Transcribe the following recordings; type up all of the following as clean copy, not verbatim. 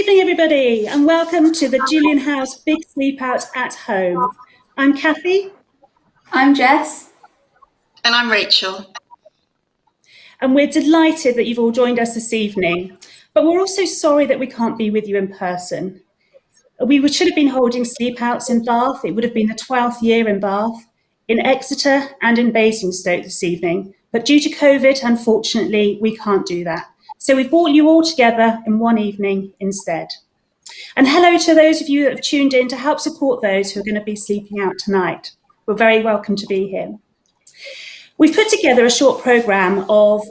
evening, everybody, and welcome to the Julian House Big Sleep-Out at Home. I'm Kathy. I'm Jess. And I'm Rachel. And we're delighted that you've all joined us this evening, but we're also sorry that we can't be with you in person. We should have been holding sleep-outs in Bath. It would have been the 12th year in Bath, in Exeter and in Basingstoke this evening. But due to COVID, unfortunately, we can't do that. So we've brought you all together in one evening instead. And hello to those of you that have tuned in to help support those who are going to be sleeping out tonight. We're very welcome to be here. We've put together a short programme of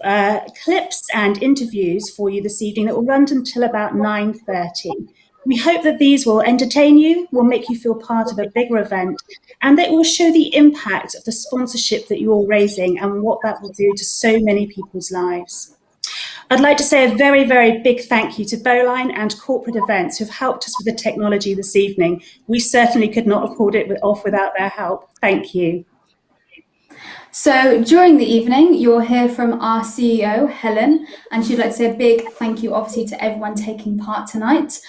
clips and interviews for you this evening that will run until about 9:30. We hope that these will entertain you, will make you feel part of a bigger event, and that will show the impact of the sponsorship that you're raising and what that will do to so many people's lives. I'd like to say a very, very big thank you to Bowline and Corporate Events who've helped us with the technology this evening. We certainly could not have pulled it off without their help. Thank you. So during the evening, you'll hear from our CEO, Helen, and she'd like to say a big thank you, obviously, to everyone taking part tonight.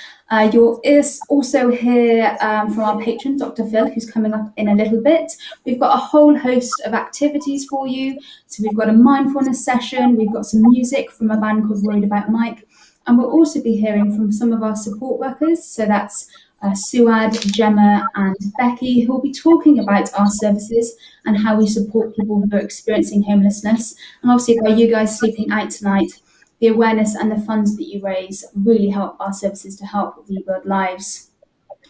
You'll also hear from our patron, Dr. Phil, who's coming up in a little bit. We've got a whole host of activities for you. So we've got a mindfulness session, we've got some music from a band called Worried About Mike, and we'll also be hearing from some of our support workers. So that's Suad, Gemma and Becky, who will be talking about our services and how we support people who are experiencing homelessness. And obviously by you guys sleeping out tonight, the awareness and the funds that you raise really help our services to help rebuild lives.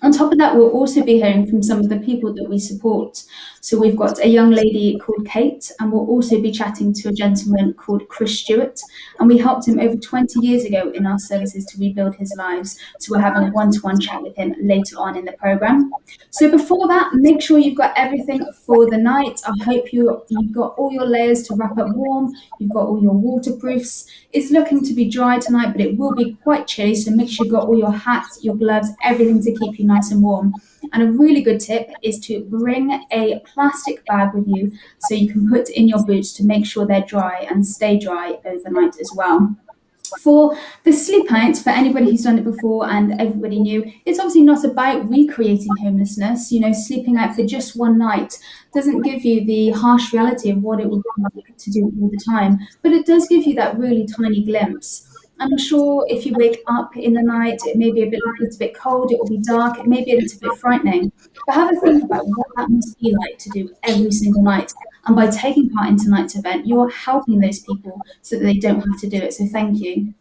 On top of that, we'll also be hearing from some of the people that we support. So we've got a young lady called Kate, and we'll also be chatting to a gentleman called Chris Stewart. And we helped him over 20 years ago in our services to rebuild his lives. So we're having a one-to-one chat with him later on in the programme. So before that, make sure you've got everything for the night. I hope you've got all your layers to wrap up warm. You've got all your waterproofs. It's looking to be dry tonight, but it will be quite chilly. So make sure you've got all your hats, your gloves, everything to keep you nice and warm. And a really good tip is to bring a plastic bag with you so you can put in your boots to make sure they're dry and stay dry overnight as well. For the sleep out, for anybody who's done it before and everybody new, it's obviously not about recreating homelessness. You know, sleeping out for just one night doesn't give you the harsh reality of what it would be like to do all the time, but it does give you that really tiny glimpse. I'm sure if you wake up in the night, it may be a little bit cold, it will be dark, it may be a little bit frightening. But have a think about what that must be like to do every single night. And by taking part in tonight's event, you're helping those people so that they don't have to do it. So thank you.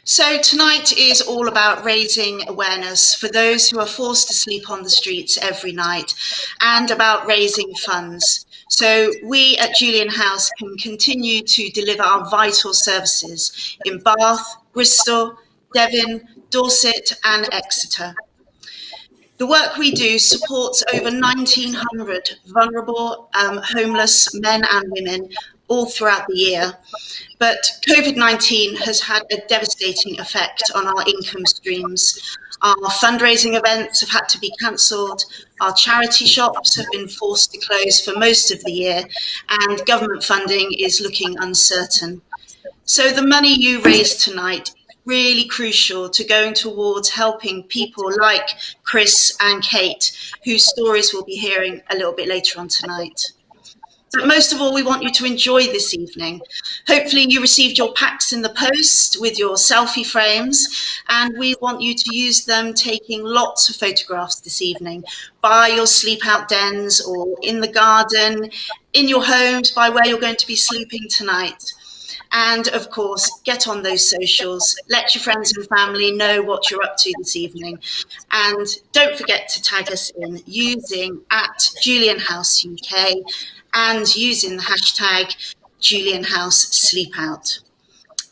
So tonight is all about raising awareness for those who are forced to sleep on the streets every night and about raising funds. So we at Julian House can continue to deliver our vital services in Bath, Bristol, Devon, Dorset and Exeter. The work we do supports over 1,900 vulnerable homeless men and women all throughout the year. But COVID-19 has had a devastating effect on our income streams. Our fundraising events have had to be cancelled, our charity shops have been forced to close for most of the year, and government funding is looking uncertain. So the money you raise tonight is really crucial to going towards helping people like Chris and Kate, whose stories we'll be hearing a little bit later on tonight. But most of all, we want you to enjoy this evening. Hopefully you received your packs in the post with your selfie frames, and we want you to use them taking lots of photographs this evening by your sleep out dens or in the garden, in your homes, by where you're going to be sleeping tonight. And of course, get on those socials, let your friends and family know what you're up to this evening. And don't forget to tag us in using @JulianHouseUK and using the hashtag #JulianHouseSleepout.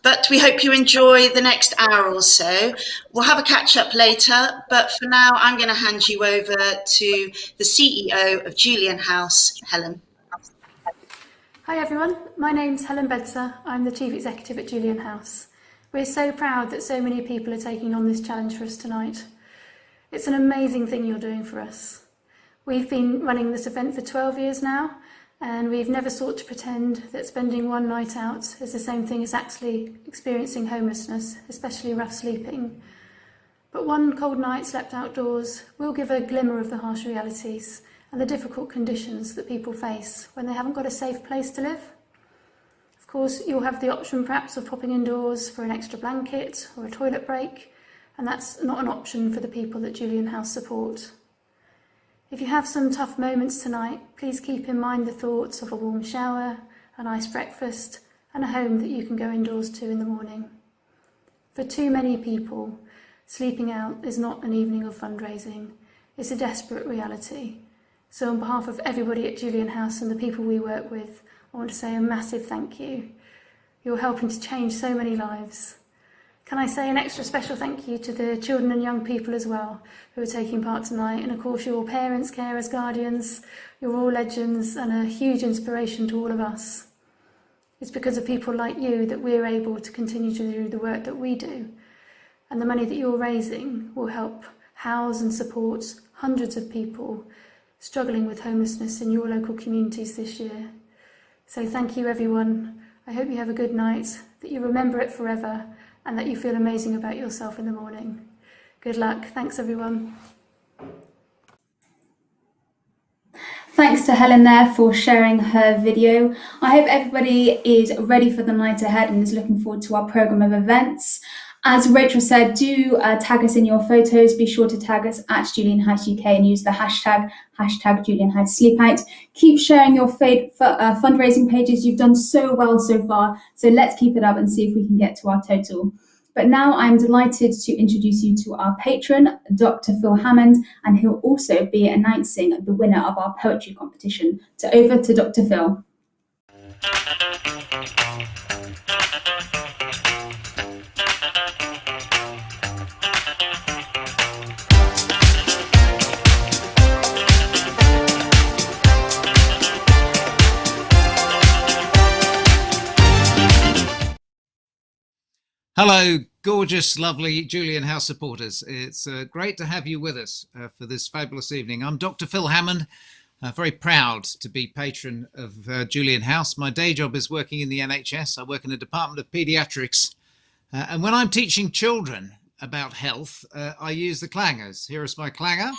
But we hope you enjoy the next hour or so. We'll have a catch up later, but for now, I'm going to hand you over to the CEO of Julian House, Helen. Hi everyone, my name's Helen Bedzer. I'm the Chief Executive at Julian House. We're so proud that so many people are taking on this challenge for us tonight. It's an amazing thing you're doing for us. We've been running this event for 12 years now, and we've never sought to pretend that spending one night out is the same thing as actually experiencing homelessness, especially rough sleeping. But one cold night slept outdoors will give a glimmer of the harsh realities and the difficult conditions that people face when they haven't got a safe place to live. Of course, you'll have the option perhaps of popping indoors for an extra blanket or a toilet break, and that's not an option for the people that Julian House support. If you have some tough moments tonight, please keep in mind the thoughts of a warm shower, a nice breakfast, and a home that you can go indoors to in the morning. For too many people, sleeping out is not an evening of fundraising. It's a desperate reality. So on behalf of everybody at Julian House and the people we work with, I want to say a massive thank you. You're helping to change so many lives. Can I say an extra special thank you to the children and young people as well who are taking part tonight, and of course your parents, carers, guardians. You're all legends and a huge inspiration to all of us. It's because of people like you that we're able to continue to do the work that we do, and the money that you're raising will help house and support hundreds of people struggling with homelessness in your local communities this year. So thank you everyone. I hope you have a good night, that you remember it forever, and that you feel amazing about yourself in the morning. Good luck. Thanks, everyone. Thanks to Helen there for sharing her video. I hope everybody is ready for the night ahead and is looking forward to our programme of events. As Rachel said, do tag us in your photos. Be sure to tag us at Julian House UK and use the hashtag Julian House Sleep-Out. Keep sharing your fundraising pages. You've done so well so far, so let's keep it up and see if we can get to our total. But now I'm delighted to introduce you to our patron, Dr. Phil Hammond, and he'll also be announcing the winner of our poetry competition. So over to Dr. Phil. Hello, gorgeous, lovely Julian House supporters. It's great to have you with us for this fabulous evening. I'm Dr. Phil Hammond, very proud to be patron of Julian House. My day job is working in the NHS. I work in the Department of Paediatrics. And when I'm teaching children about health, I use the clangers. Here is my clanger.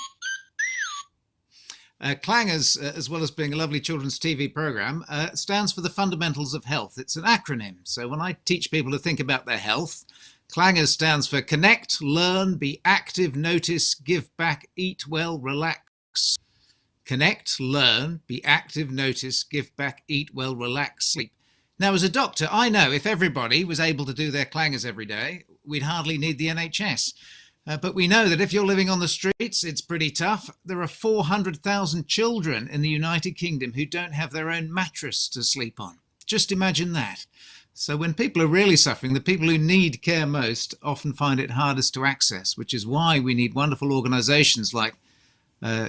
Clangers, as well as being a lovely children's TV program, stands for the Fundamentals of Health. It's an acronym. So when I teach people to think about their health, Clangers stands for Connect, Learn, Be Active, Notice, Give Back, Eat Well, Relax. Connect, Learn, Be Active, Notice, Give Back, Eat Well, Relax, Sleep. Now, as a doctor, I know if everybody was able to do their clangers every day, we'd hardly need the NHS. But we know that if you're living on the streets, it's pretty tough. There are 400,000 children in the United Kingdom who don't have their own mattress to sleep on. Just imagine that. So when people are really suffering, the people who need care most often find it hardest to access, which is why we need wonderful organisations like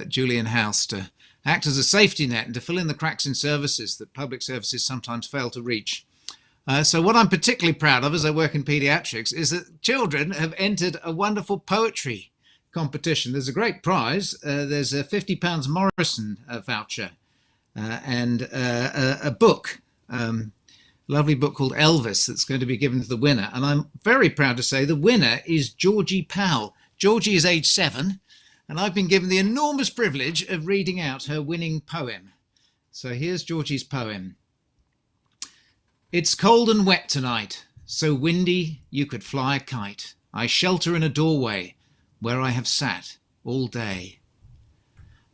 Julian House to act as a safety net and to fill in the cracks in services that public services sometimes fail to reach. So what I'm particularly proud of as I work in paediatrics is that children have entered a wonderful poetry competition. There's a great prize. There's a £50 Morrison voucher and a book, lovely book called Elvis that's going to be given to the winner. And I'm very proud to say the winner is Georgie Powell. Georgie is age 7, and I've been given the enormous privilege of reading out her winning poem. So here's Georgie's poem. It's cold and wet tonight, so windy you could fly a kite. I shelter in a doorway where I have sat all day.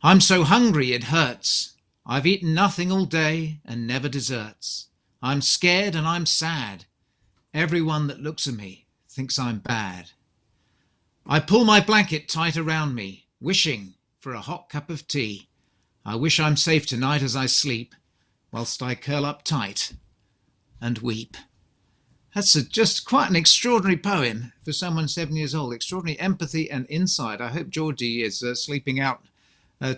I'm so hungry it hurts. I've eaten nothing all day and never desserts. I'm scared and I'm sad. Everyone that looks at me thinks I'm bad. I pull my blanket tight around me, wishing for a hot cup of tea. I wish I'm safe tonight as I sleep, whilst I curl up tight and weep. That's just quite an extraordinary poem for someone 7 years old. Extraordinary empathy and insight. I hope Georgie is sleeping out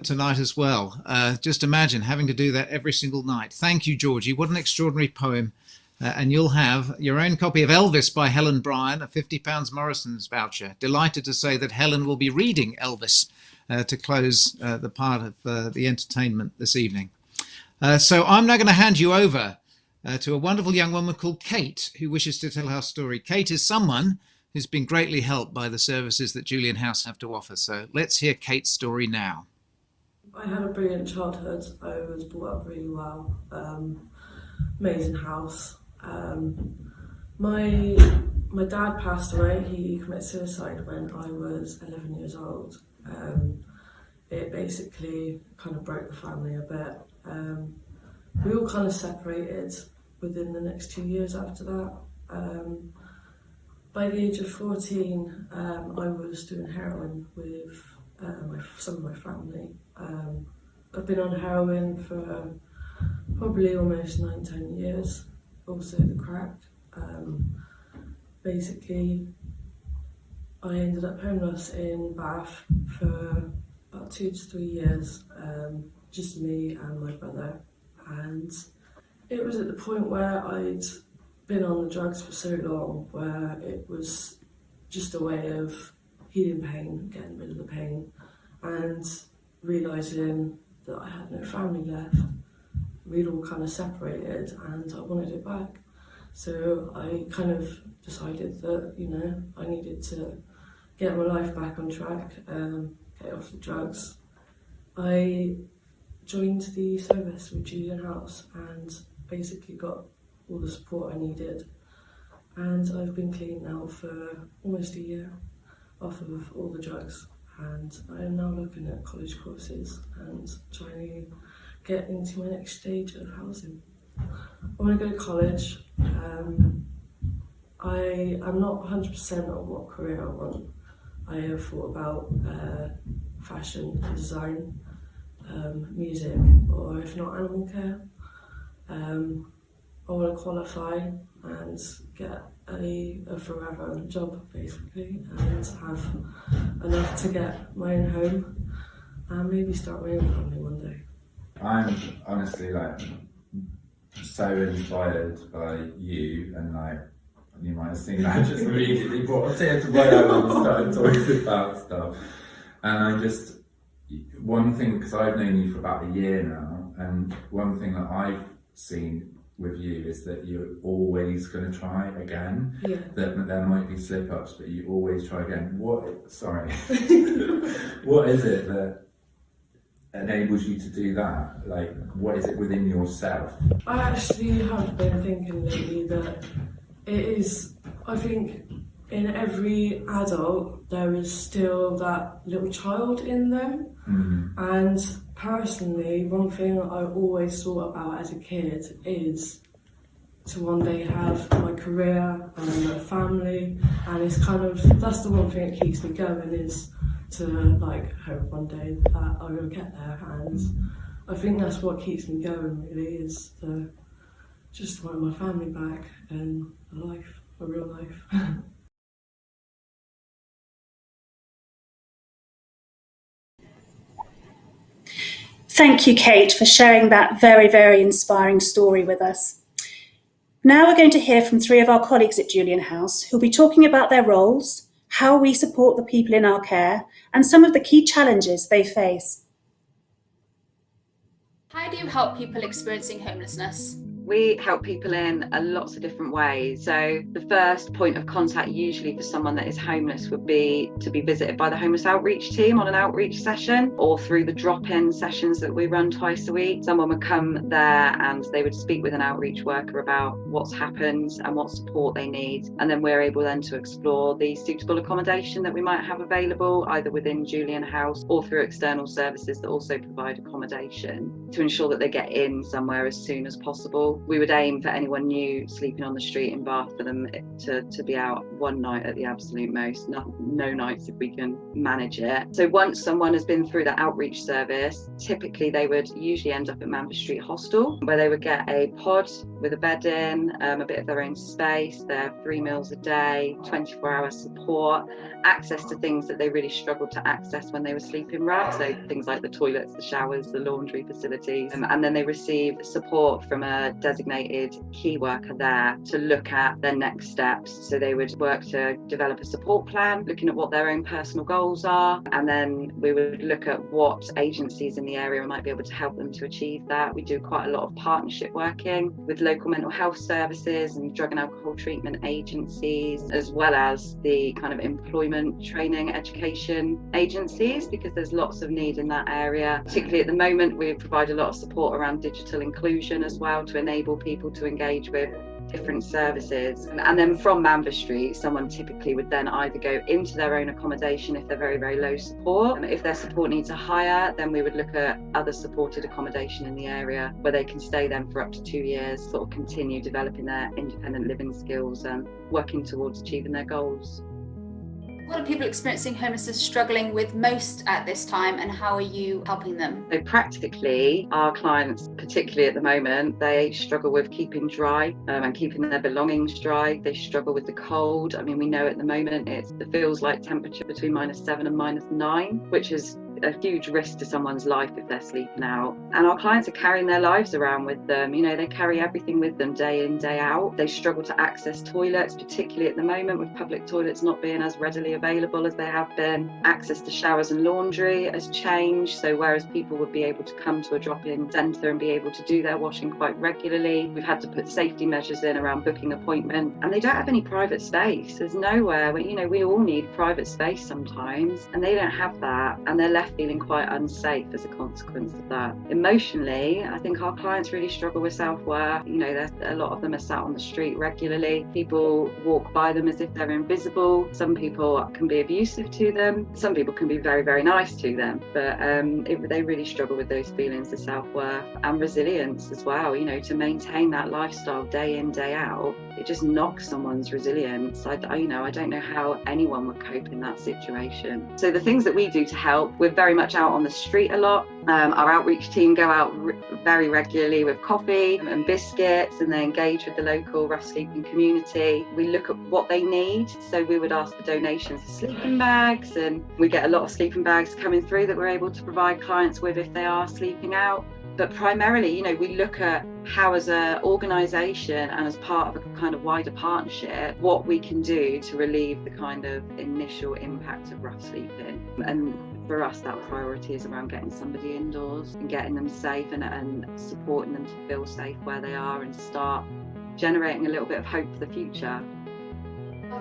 tonight as well. Just imagine having to do that every single night. Thank you, Georgie. What an extraordinary poem. And you'll have your own copy of Elvis by Helen Bryan, a £50 Morrison's voucher. Delighted to say that Helen will be reading Elvis to close the part of the entertainment this evening. So I'm now going to hand you over to a wonderful young woman called Kate, who wishes to tell her story. Kate is someone who's been greatly helped by the services that Julian House have to offer. So let's hear Kate's story now. I had a brilliant childhood. I was brought up really well. Amazing house. My dad passed away. He committed suicide when I was 11 years old. It basically kind of broke the family a bit. We all kind of separated within the next 2 years after that. By the age of 14, I was doing heroin with some of my family. I've been on heroin for probably almost 9-10 years, also the crack. Basically, I ended up homeless in Bath for about 2 to 3 years, just me and my brother. And it was at the point where I'd been on the drugs for so long, where it was just a way of healing pain, getting rid of the pain, and realising that I had no family left. We'd all kind of separated and I wanted it back. So I kind of decided that, you know, I needed to get my life back on track, get off the drugs. I joined the service with Julian House and basically got all the support I needed. And I've been clean now for almost a year off of all the drugs. And I am now looking at college courses and trying to get into my next stage of housing. I want to go to college. I am not 100% on what career I want. I have thought about fashion and design, music, or if not, animal care. I want to qualify and get a forever job, basically, and have enough to get my own home and maybe start my own family one day. I'm honestly so inspired by you, and you might have seen that just immediately brought a tear to my eye when you started talking about stuff. And one thing, because I've known you for about a year now, and one thing that I've seen with you is that you're always going to try again. Yeah. That there might be slip-ups, but you always try again. What is it that enables you to do that? Like, what is it within yourself? I actually have been thinking lately that it is, I think in every adult there is still that little child in them. And personally, one thing I always thought about as a kid is to one day have my career and a family, and it's that's the one thing that keeps me going, is to hope one day that I will get there. And I think that's what keeps me going, really, is to just want my family back and a real life. Thank you, Kate, for sharing that very, very inspiring story with us. Now we're going to hear from 3 of our colleagues at Julian House, who'll be talking about their roles, how we support the people in our care, and some of the key challenges they face. How do you help people experiencing homelessness? We help people in lots of different ways. So the first point of contact usually for someone that is homeless would be to be visited by the homeless outreach team on an outreach session, or through the drop-in sessions that we run twice a week. Someone would come there and they would speak with an outreach worker about what's happened and what support they need. And then we're able then to explore the suitable accommodation that we might have available, either within Julian House or through external services that also provide accommodation, to ensure that they get in somewhere as soon as possible. We would aim for anyone new sleeping on the street in Bath for them to be out one night at the absolute most, no nights if we can manage it. So once someone has been through that outreach service, typically they would usually end up at Manvers Street Hostel, where they would get a pod with a bed in, a bit of their own space, their 3 meals a day, 24-hour support, access to things that they really struggled to access when they were sleeping rough, so things like the toilets, the showers, the laundry facilities, and then they receive support from a designated key worker there to look at their next steps. So they would work to develop a support plan, looking at what their own personal goals are, and then we would look at what agencies in the area might be able to help them to achieve that. We do quite a lot of partnership working with local mental health services and drug and alcohol treatment agencies, as well as the kind of employment training education agencies, because there's lots of need in that area. Particularly at the moment, we provide a lot of support around digital inclusion as well, to enable people to engage with different services. And then from Manvers Street, someone typically would then either go into their own accommodation if they're very, very low support. If their support needs are higher, then we would look at other supported accommodation in the area where they can stay then for up to 2 years, sort of continue developing their independent living skills and working towards achieving their goals. What are people experiencing homelessness struggling with most at this time, and how are you helping them? So practically, our clients, particularly at the moment, they struggle with keeping dry and keeping their belongings dry. They struggle with the cold. I mean, we know at the moment it feels like temperature between -7 and -9, which is a huge risk to someone's life if they're sleeping out. And our clients are carrying their lives around with them. You know, they carry everything with them day in, day out. They struggle to access toilets, particularly at the moment with public toilets not being as readily available as they have been. Access to showers and laundry has changed. So whereas people would be able to come to a drop-in centre and be able to do their washing quite regularly, we've had to put safety measures in around booking appointment. And they don't have any private space. There's nowhere where, you know, we all need private space sometimes, and they don't have that. And they're left feeling quite unsafe as a consequence of that. Emotionally, I think our clients really struggle with self-worth. You know, a lot of them are sat on the street regularly. People walk by them as if they're invisible. Some people can be abusive to them. Some people can be very, very nice to them. But they really struggle with those feelings of self-worth and resilience as well. You know, to maintain that lifestyle day in, day out, it just knocks someone's resilience. I don't know how anyone would cope in that situation. So the things that we do to help, we're very much out on the street a lot. Our outreach team go out very regularly with coffee and biscuits, and they engage with the local rough sleeping community. We look at what they need. So we would ask for donations of sleeping bags, and we get a lot of sleeping bags coming through that we're able to provide clients with if they are sleeping out. But primarily, you know, we look at how as an organisation and as part of a kind of wider partnership, what we can do to relieve the kind of initial impact of rough sleeping. And for us, that priority is around getting somebody indoors and getting them safe and supporting them to feel safe where they are and start generating a little bit of hope for the future.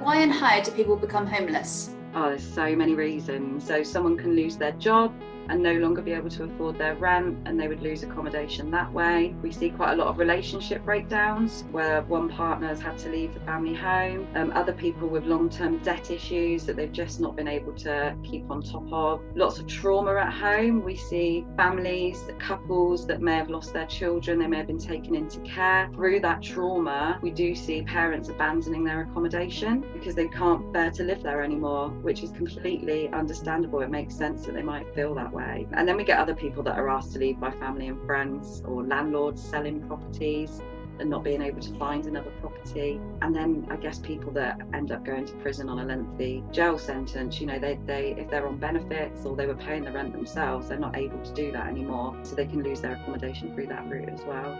Why and how do people become homeless? Oh, there's so many reasons. So someone can lose their job and no longer be able to afford their rent, and they would lose accommodation that way. We see quite a lot of relationship breakdowns where one partner has had to leave the family home. Other people with long-term debt issues that they've just not been able to keep on top of. Lots of trauma at home. We see families, couples that may have lost their children, they may have been taken into care. Through that trauma, we do see parents abandoning their accommodation because they can't bear to live there anymore, which is completely understandable. It makes sense that they might feel that way. And then we get other people that are asked to leave by family and friends, or landlords selling properties and not being able to find another property. And then I guess people that end up going to prison on a lengthy jail sentence, you know, they if they're on benefits or they were paying the rent themselves, they're not able to do that anymore, so they can lose their accommodation through that route as well.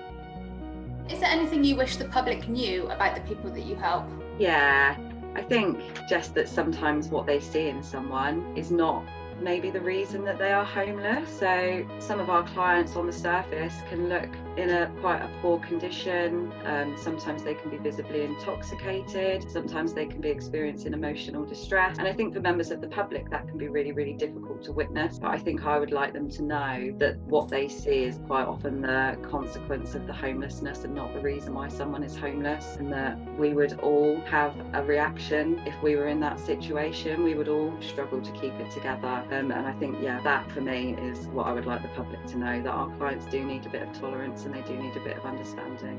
Is there anything you wish the public knew about the people that you help? Yeah, I think just that sometimes what they see in someone is not maybe the reason that they are homeless. So some of our clients on the surface can look in quite a poor condition. Sometimes they can be visibly intoxicated. Sometimes they can be experiencing emotional distress. And I think for members of the public, that can be really, really difficult to witness. But I think I would like them to know that what they see is quite often the consequence of the homelessness and not the reason why someone is homeless. And that we would all have a reaction if we were in that situation. We would all struggle to keep it together. And I think, yeah, that for me is what I would like the public to know, that our clients do need a bit of tolerance and they do need a bit of understanding.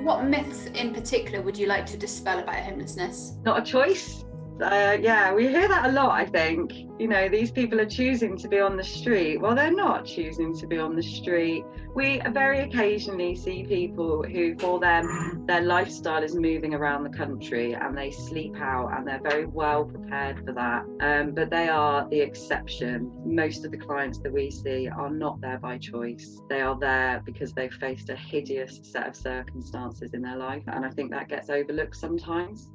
What myths in particular would you like to dispel about homelessness? Not a choice. Yeah, we hear that a lot, I think. You know, these people are choosing to be on the street. Well, they're not choosing to be on the street. We very occasionally see people who, for them, their lifestyle is moving around the country and they sleep out, and they're very well prepared for that. But they are the exception. Most of the clients that we see are not there by choice. They are there because they've faced a hideous set of circumstances in their life, and I think that gets overlooked sometimes.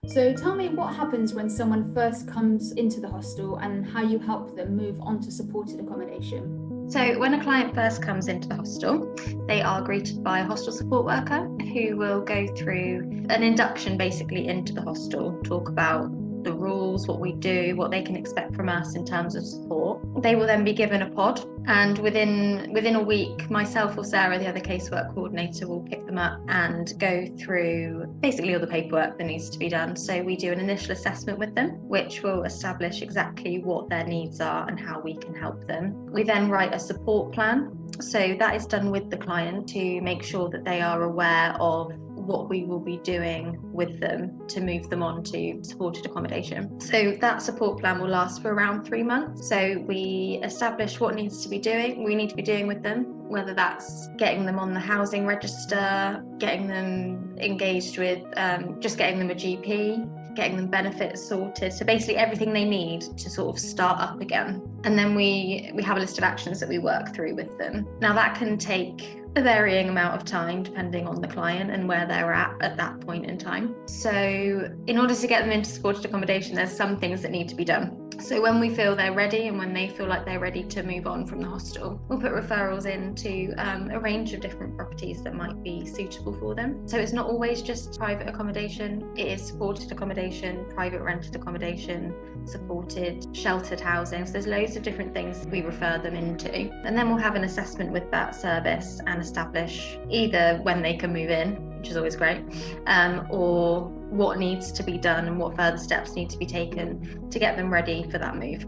So tell me what happens when someone first comes into the hostel and how you help them move on to supported accommodation. So when a client first comes into the hostel, they are greeted by a hostel support worker who will go through an induction basically into the hostel, talk about the rules, what we do, what they can expect from us in terms of support. They will then be given a pod, and within a week, myself or Sarah, the other casework coordinator, will pick them up and go through basically all the paperwork that needs to be done. So we do an initial assessment with them, which will establish exactly what their needs are and how we can help them. We then write a support plan. So that is done with the client to make sure that they are aware of what we will be doing with them to move them on to supported accommodation. So that support plan will last for around 3 months. So we establish what we need to be doing with them, whether that's getting them on the housing register, getting them engaged with just getting them a GP, getting them benefits sorted, so basically everything they need to sort of start up again. And then we have a list of actions that we work through with them. Now that can take a varying amount of time depending on the client and where they're at that point in time. So in order to get them into supported accommodation, there's some things that need to be done. So when we feel they're ready and when they feel like they're ready to move on from the hostel, we'll put referrals into a range of different properties that might be suitable for them. So it's not always just private accommodation, it is supported accommodation, private rented accommodation, supported sheltered housing. So there's loads of different things we refer them into. And then we'll have an assessment with that service and establish either when they can move in, which is always great, or what needs to be done and what further steps need to be taken to get them ready for that move.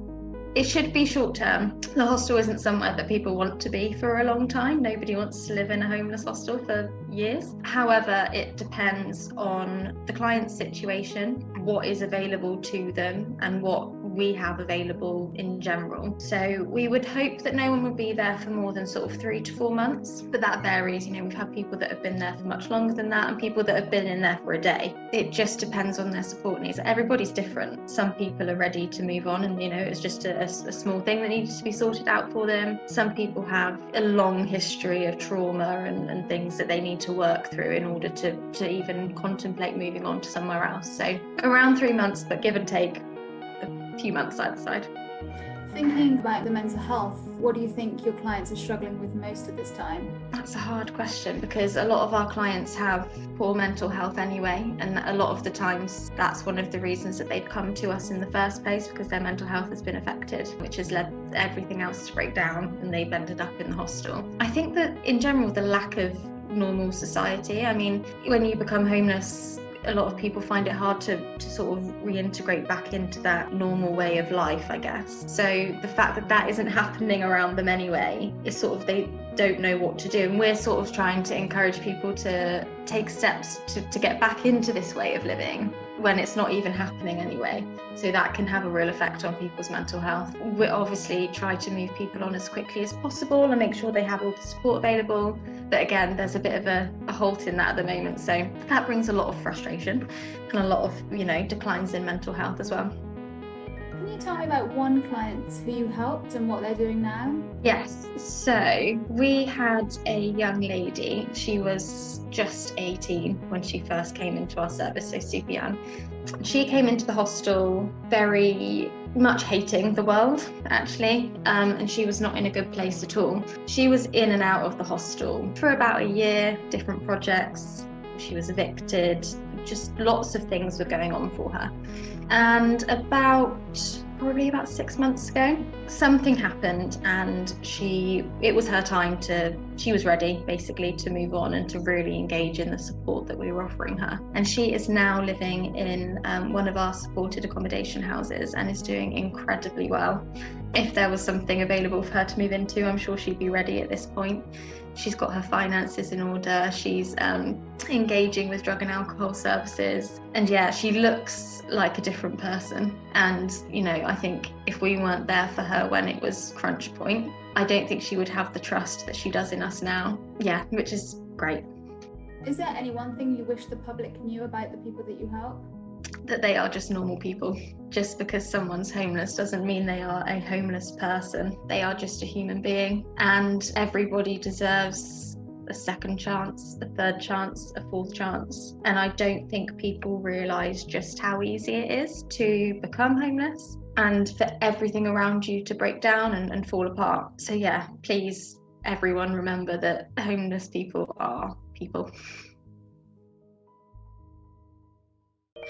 It should be short term. The hostel isn't somewhere that people want to be for a long time. Nobody wants to live in a homeless hostel for years. However, it depends on the client's situation, what is available to them and what we have available in general. So we would hope that no one would be there for more than sort of 3 to 4 months, but that varies. You know, we've had people that have been there for much longer than that and people that have been in there for a day. It just depends on their support needs. Everybody's different. Some people are ready to move on and, you know, it's just a small thing that needs to be sorted out for them. Some people have a long history of trauma and things that they need to work through in order to even contemplate moving on to somewhere else. So around 3 months, but give and take a few months either side. Thinking about the mental health, what do you think your clients are struggling with most at this time? That's a hard question because a lot of our clients have poor mental health anyway, and a lot of the times that's one of the reasons that they've come to us in the first place, because their mental health has been affected, which has led everything else to break down and they've ended up in the hostel. I think that in general the lack of normal society, I mean, when you become homeless, a lot of people find it hard to sort of reintegrate back into that normal way of life, I guess. So the fact that that isn't happening around them anyway, is sort of, they don't know what to do. And we're sort of trying to encourage people to take steps to get back into this way of living when it's not even happening anyway. So that can have a real effect on people's mental health. We obviously try to move people on as quickly as possible and make sure they have all the support available. But again, there's a bit of a halt in that at the moment. So that brings a lot of frustration and a lot of, you know, declines in mental health as well. Can you tell me about one client who you helped and what they're doing now? Yes, so we had a young lady. She was just 18 when she first came into our service, so super young. She came into the hostel very much hating the world, actually, and she was not in a good place at all. She was in and out of the hostel for about a year, different projects. She was evicted, just lots of things were going on for her. And probably about 6 months ago, something happened, and it was her time she was ready basically to move on and to really engage in the support that we were offering her. And she is now living in one of our supported accommodation houses and is doing incredibly well. If there was something available for her to move into, I'm sure she'd be ready at this point. She's got her finances in order, she's engaging with drug and alcohol services, and yeah, she looks like a different person. And I think if we weren't there for her when it was crunch point, I don't think she would have the trust that she does in us now. Yeah, which is great. Is there any one thing you wish the public knew about the people that you help? That they are just normal people. Just because someone's homeless doesn't mean they are a homeless person. They are just a human being, and everybody deserves a second chance, a third chance, a fourth chance. And I don't think people realise just how easy it is to become homeless and for everything around you to break down and fall apart. So yeah, please everyone remember that homeless people are people.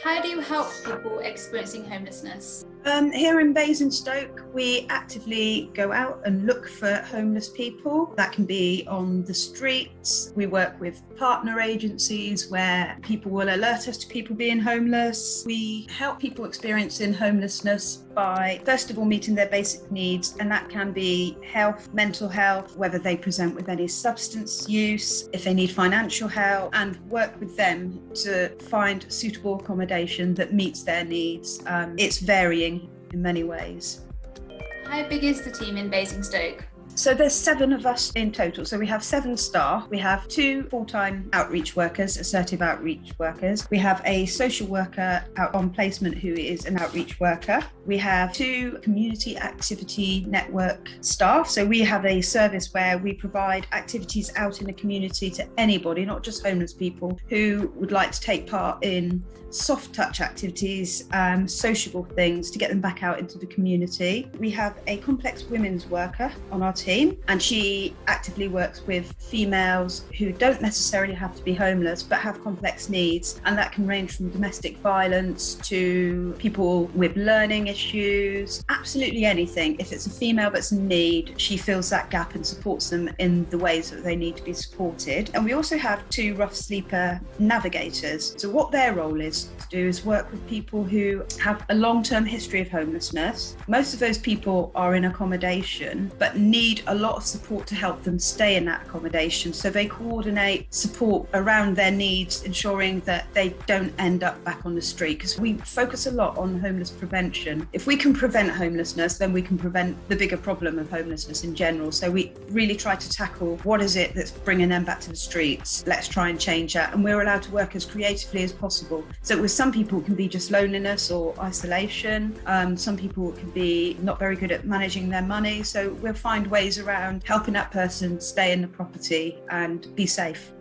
How do you help people experiencing homelessness? Here in Basingstoke, we actively go out and look for homeless people. That can be on the streets. We work with partner agencies where people will alert us to people being homeless. We help people experiencing homelessness by, first of all, meeting their basic needs, and that can be health, mental health, whether they present with any substance use, if they need financial help, and work with them to find suitable accommodation that meets their needs. It's varying in many ways. How big is the team in Basingstoke? So there's 7 of us in total. So we have 7 staff. We have 2 full-time outreach workers, assertive outreach workers. We have a social worker out on placement who is an outreach worker. We have 2 community activity network staff. So we have a service where we provide activities out in the community to anybody, not just homeless people, who would like to take part in soft touch activities, sociable things to get them back out into the community. We have a complex women's worker on our team, and she actively works with females who don't necessarily have to be homeless but have complex needs, and that can range from domestic violence to people with learning issues, absolutely anything. If it's a female that's in need, she fills that gap and supports them in the ways that they need to be supported. And we also have 2 rough sleeper navigators. So what their role is to do is work with people who have a long-term history of homelessness. Most of those people are in accommodation but need a lot of support to help them stay in that accommodation. So they coordinate support around their needs, ensuring that they don't end up back on the street, because we focus a lot on homeless prevention. If we can prevent homelessness, then we can prevent the bigger problem of homelessness in general. So we really try to tackle what is it that's bringing them back to the streets. Let's try and change that. And we're allowed to work as creatively as possible. So with some people it can be just loneliness or isolation. Some people it can be not very good at managing their money. So we'll find ways around helping that person stay in the property and be safe.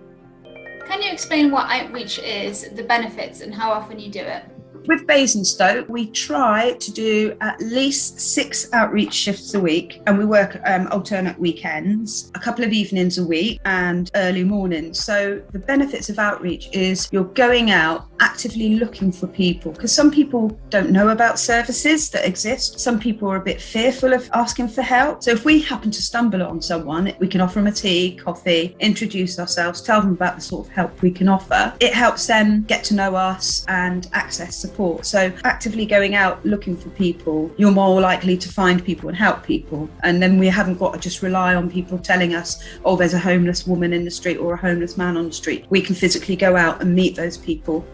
Can you explain what outreach is, the benefits, and how often you do it? With Basingstoke, we try to do at least 6 outreach shifts a week, and we work alternate weekends, a couple of evenings a week and early mornings. So the benefits of outreach is you're going out actively looking for people, because some people don't know about services that exist. Some people are a bit fearful of asking for help. So if we happen to stumble on someone, we can offer them a tea, coffee, introduce ourselves, tell them about the sort of help we can offer. It helps them get to know us and access support. So actively going out looking for people, you're more likely to find people and help people. And then we haven't got to just rely on people telling us, oh, there's a homeless woman in the street or a homeless man on the street. We can physically go out and meet those people.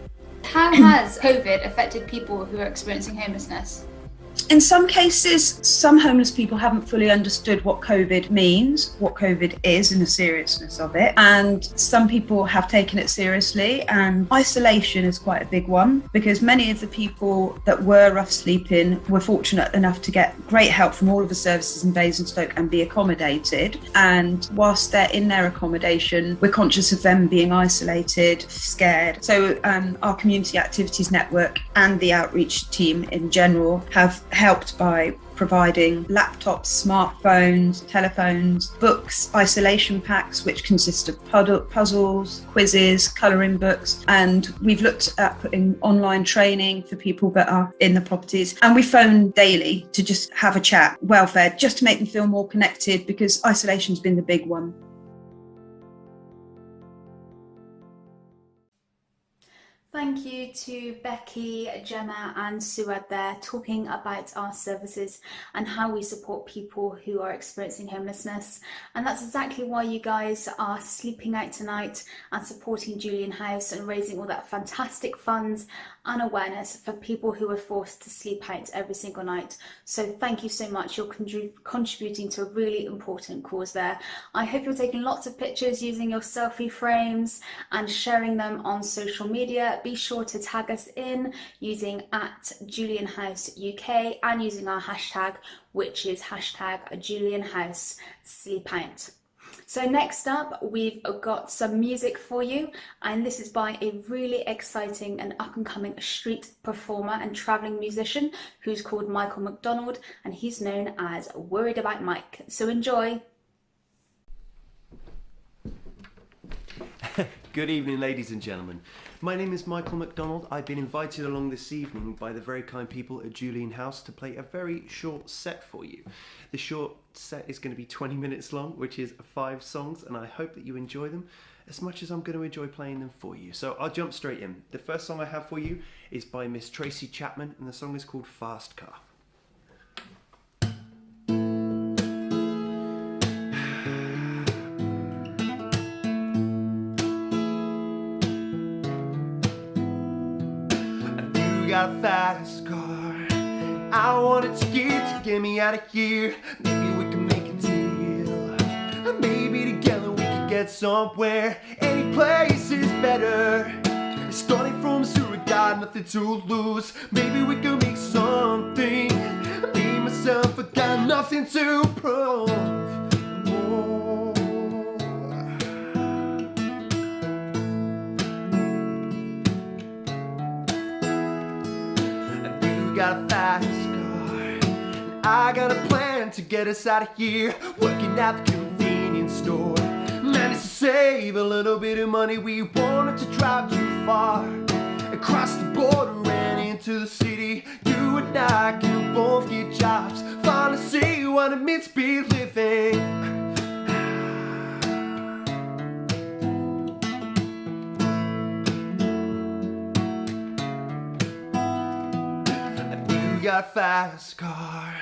How has COVID affected people who are experiencing homelessness? In some cases, some homeless people haven't fully understood what COVID means, what COVID is and the seriousness of it. And some people have taken it seriously, and isolation is quite a big one, because many of the people that were rough sleeping were fortunate enough to get great help from all of the services in Basingstoke and be accommodated. And whilst they're in their accommodation, we're conscious of them being isolated, scared. So our community activities network and the outreach team in general have helped by providing laptops, smartphones, telephones, books, isolation packs, which consist of puzzles, quizzes, colouring books. And we've looked at putting online training for people that are in the properties. And we phone daily to just have a chat, welfare, just to make them feel more connected, because isolation's been the big one. Thank you to Becky, Gemma and Stewart there, talking about our services and how we support people who are experiencing homelessness. And that's exactly why you guys are sleeping out tonight and supporting Julian House and raising all that fantastic funds and awareness for people who are forced to sleep out every single night. So thank you so much. You're contributing to a really important cause there. I hope you're taking lots of pictures using your selfie frames and sharing them on social media. Be sure to tag us in using @JulianHouseUK and using our hashtag, which is #JulianHouseSleepout. So next up, we've got some music for you, and this is by a really exciting and up-and-coming street performer and travelling musician who's called Michael Mcdonald, and he's known as Worried About Mike. So enjoy. Good evening, ladies and gentlemen. My name is Michael Mcdonald. I've been invited along this evening by the very kind people at Julian House to play a very short set for you. The short set is going to be 20 minutes long, which is 5 songs, and I hope that you enjoy them as much as I'm going to enjoy playing them for you. So I'll jump straight in. The first song I have for you is by Miss Tracy Chapman, and the song is called Fast Car. Got a fast car, I want it to get me out of here. Maybe we can make a deal, maybe together we can get somewhere. Any place is better. Starting from zero, got nothing to lose. Maybe we can make something. Me, myself, I got nothing to prove. Got a fast car, and I got a plan to get us out of here. Working at the convenience store, managed to save a little bit of money. We wanted to drive too far, across the border and into the city. You and I can both get jobs, finally see what it means to be living. Got a fast car,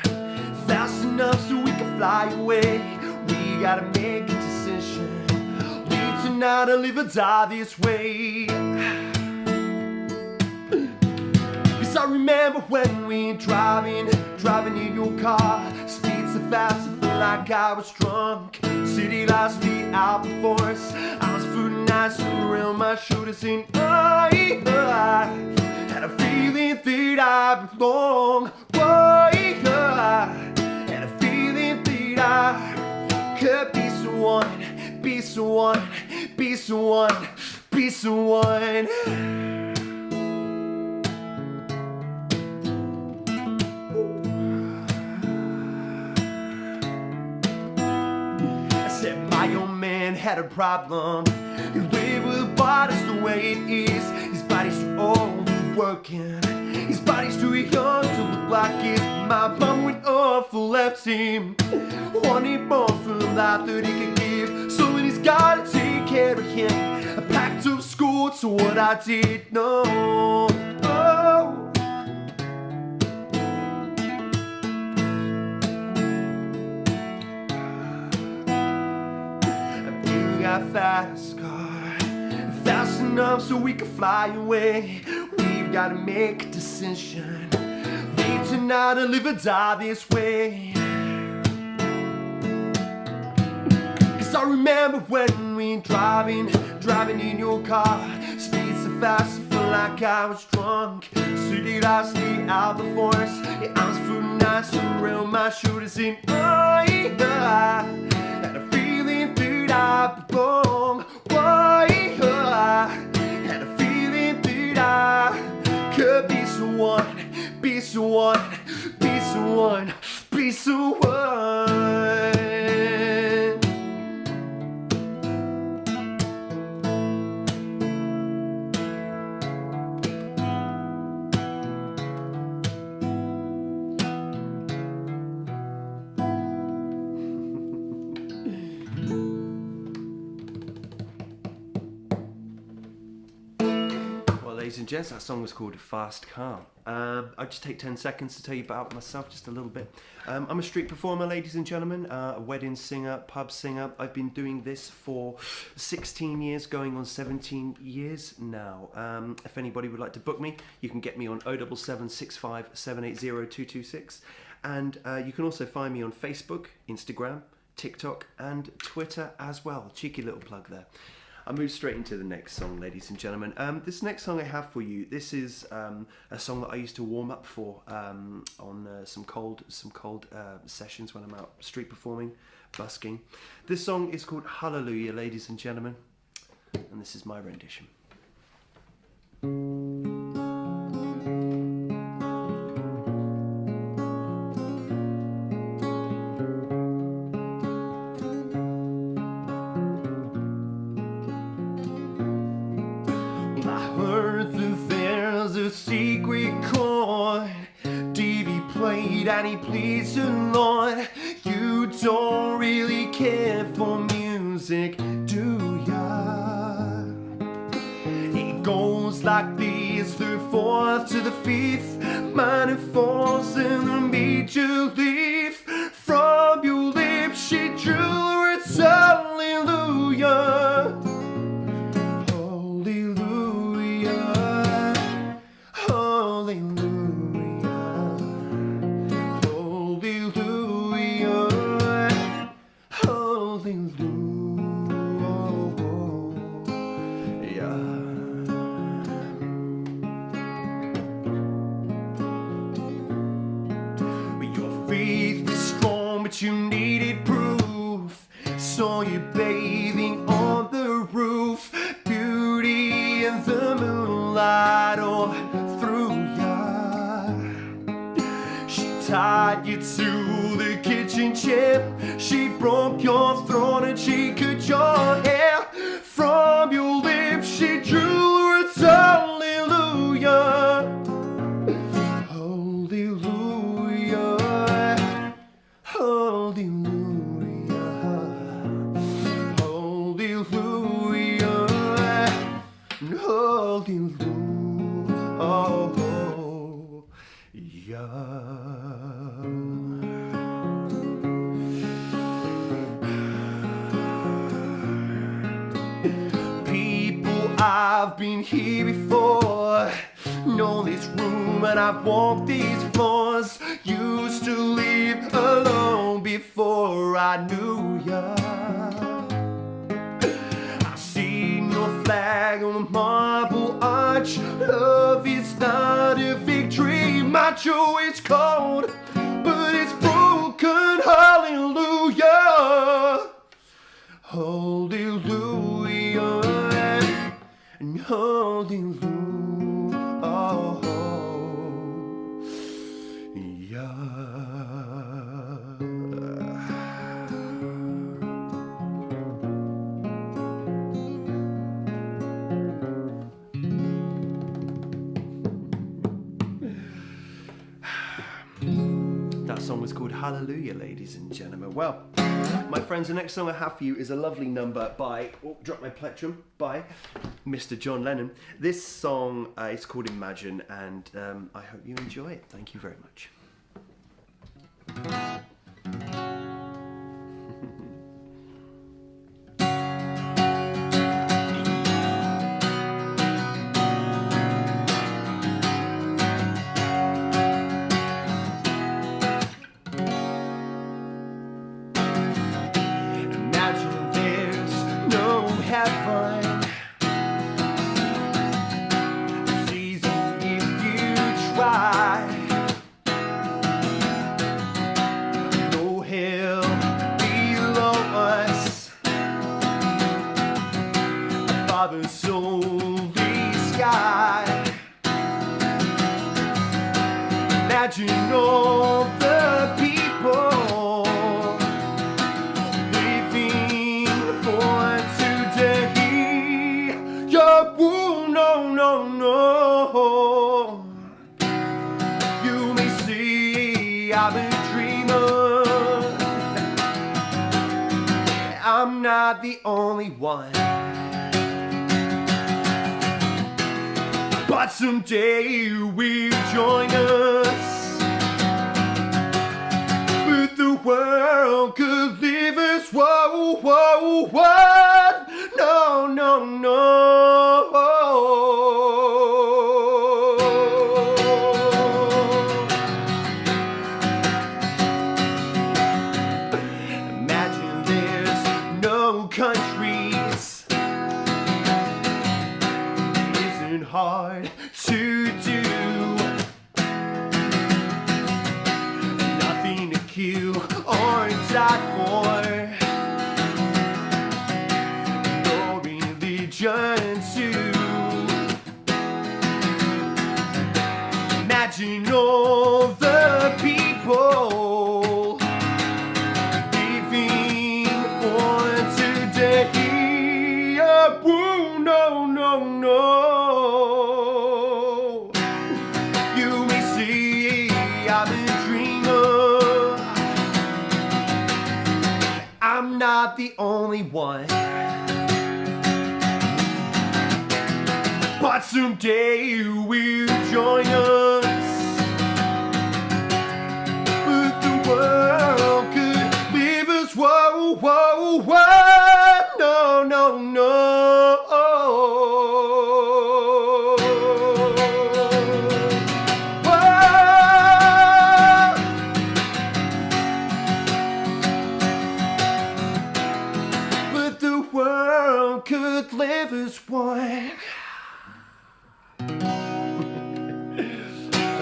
fast enough so we can fly away. We gotta make a decision, leave tonight or live or die this way. Yes, I remember when we were driving in your car. Speed so fast, I felt like I was drunk. City lights be out before us. I was feeling nice around my shoulders, and I had a feeling that I belong. Why had a feeling that I could be someone, be someone, be someone, be someone. I said my old man had a problem. He lived with the body's the way it is. His body's too old, working. His body's too young to look like his. My mom went off and left him. Wanted more from life that he could give, so then he's gotta take care of him. I packed up school to what I did know. Oh. You got a fast car, fast enough so we can fly away. We've got to make a decision, leave tonight or live or die this way. Cause I remember when we were driving in your car. Speed so fast, I felt like I was drunk. City lights be out before us. Yeah, I was feeling nice around my shoulders, and I had a feeling that I belong. Why had a feeling that I could be someone, be someone, be someone, be be someone. Ladies and gents, that song was called Fast Car. I'll just take 10 seconds to tell you about myself just a little bit. I'm a street performer, ladies and gentlemen, a wedding singer, pub singer. I've been doing this for 16 years, going on 17 years now. If anybody would like to book me, you can get me on 07765 780 226. And you can also find me on Facebook, Instagram, TikTok and Twitter as well. Cheeky little plug there. I'll move straight into the next song, ladies and gentlemen. This next song I have for you, this is a song that I used to warm up for on some cold sessions when I'm out street performing, busking. This song is called Hallelujah, ladies and gentlemen, and this is my rendition. And he pleads the Lord. You don't really care for music, do ya? It goes like this: the fourth to the fifth, minor falls in the major leaf. From your lips she drew words, hallelujah. Hallelujah. Hallelujah. You needed proof, saw you bathing on the roof, beauty in the moonlight all through ya. She tied you to the kitchen chair, she broke your throne and she cut your hair. From your lips she drew words, hallelujah. I've been here before, know this room and I've walked these floors. Used to live alone before I knew ya. I've seen your flag on the marble arch. Love is not a victory, my joy is cold, but it's broken, hallelujah. Hallelujah. And hallelujah, oh, yeah. That song was called Hallelujah, ladies and gentlemen. Well, my friends, the next song I have for you is a lovely number by, drop my plectrum, by Mr. John Lennon. This song is called Imagine, and I hope you enjoy it. Thank you very much. Imagine all the people I'm not the only one. But someday we'll join us. But the world could leave us. Whoa, whoa, whoa. No, no, no. Imagine there's no countries. It isn't hard to do. Nothing to kill or die for. No religion too. Imagine all the people living for today. Oh, no, no, no. You may say I'm a dreamer. I'm not the only one. But someday we'll join us. But the world could leave us. Whoa, whoa, whoa. No, no, no. But the world could live as one. That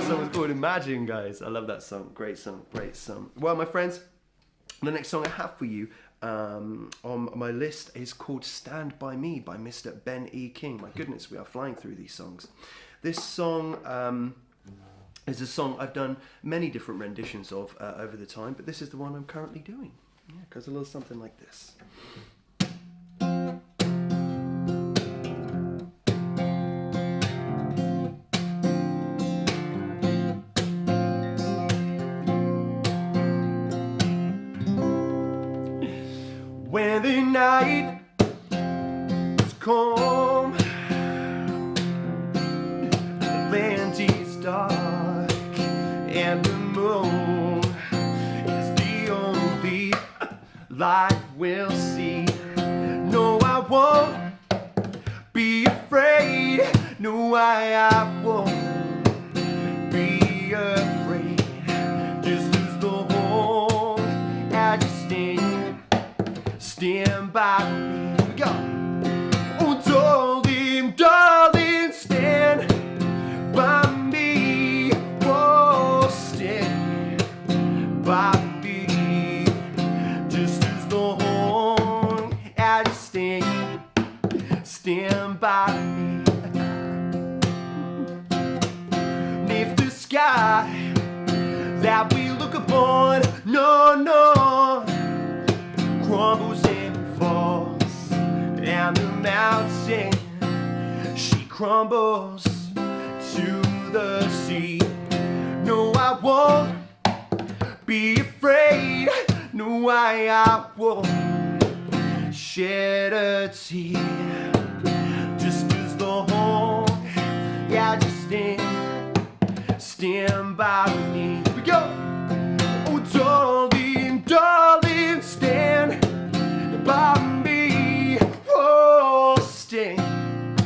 song was called Imagine, guys. I love that song. Great song, great song. Well, my friends, the next song I have for you on my list is called Stand By Me by Mr. Ben E. King. My goodness, we are flying through these songs. This song is a song I've done many different renditions of over the time, but this is the one I'm currently doing. Yeah, it goes a little something like this. When the night is calm, the land is dark, and the moon is the only light we'll see. No, I won't be afraid. No, I won't be afraid. Just as the whole I just stand by me. Here we go. Oh, darling, darling, stand by me. Oh, stand by me. Just as the horn I just stand by me. And if the sky that we look upon, no, crumbles and falls, and the mountain she crumbles to the sea. No, I won't be afraid. No, I won't shed a tear. Just as the horn, yeah, just stand by me. Here we go. Oh, darling, darling, stand by me. Oh, stand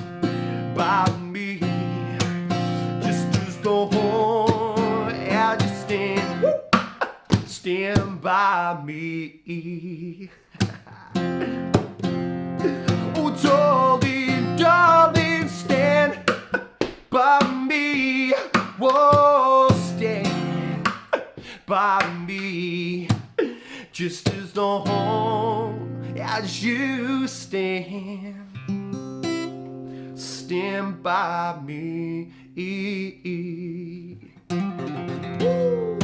by me. Just as the horn, yeah, just stand by me. Oh, darling, darling, stand by me. Whoa, stand by me. Just as the horn, as you stand by me. Woo.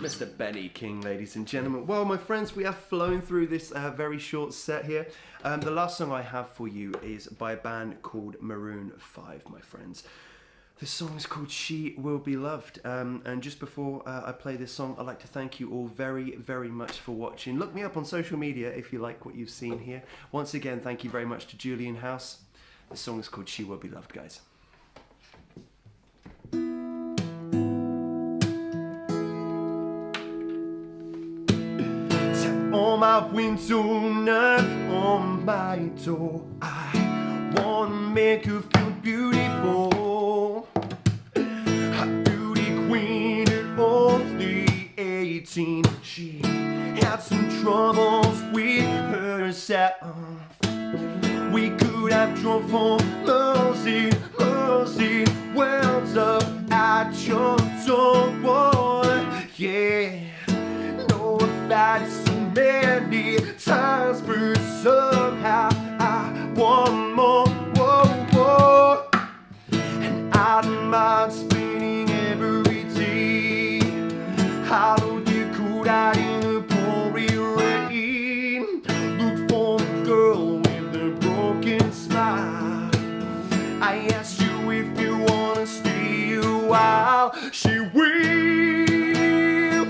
Mr. Benny King, ladies and gentlemen. Well, my friends, we have flown through this very short set here. The last song I have for you is by a band called Maroon 5, my friends. The song is called She Will Be Loved. And just before I play this song, I'd like to thank you all very, very much for watching. Look me up on social media if you like what you've seen here. Once again, thank you very much to Julian House. The song is called She Will Be Loved, guys. On my window, knock on my door. I wanna make her feel beautiful. A beauty queen at only 18. She had some troubles with herself. We could have drove for mercy, mercy wells up at your door. Yeah, no, that's many times, but somehow I want more, whoa, whoa. And I don't mind spending every day. How you could I in the pouring rain? Look for a girl with a broken smile. I asked you if you wanna stay a while. She will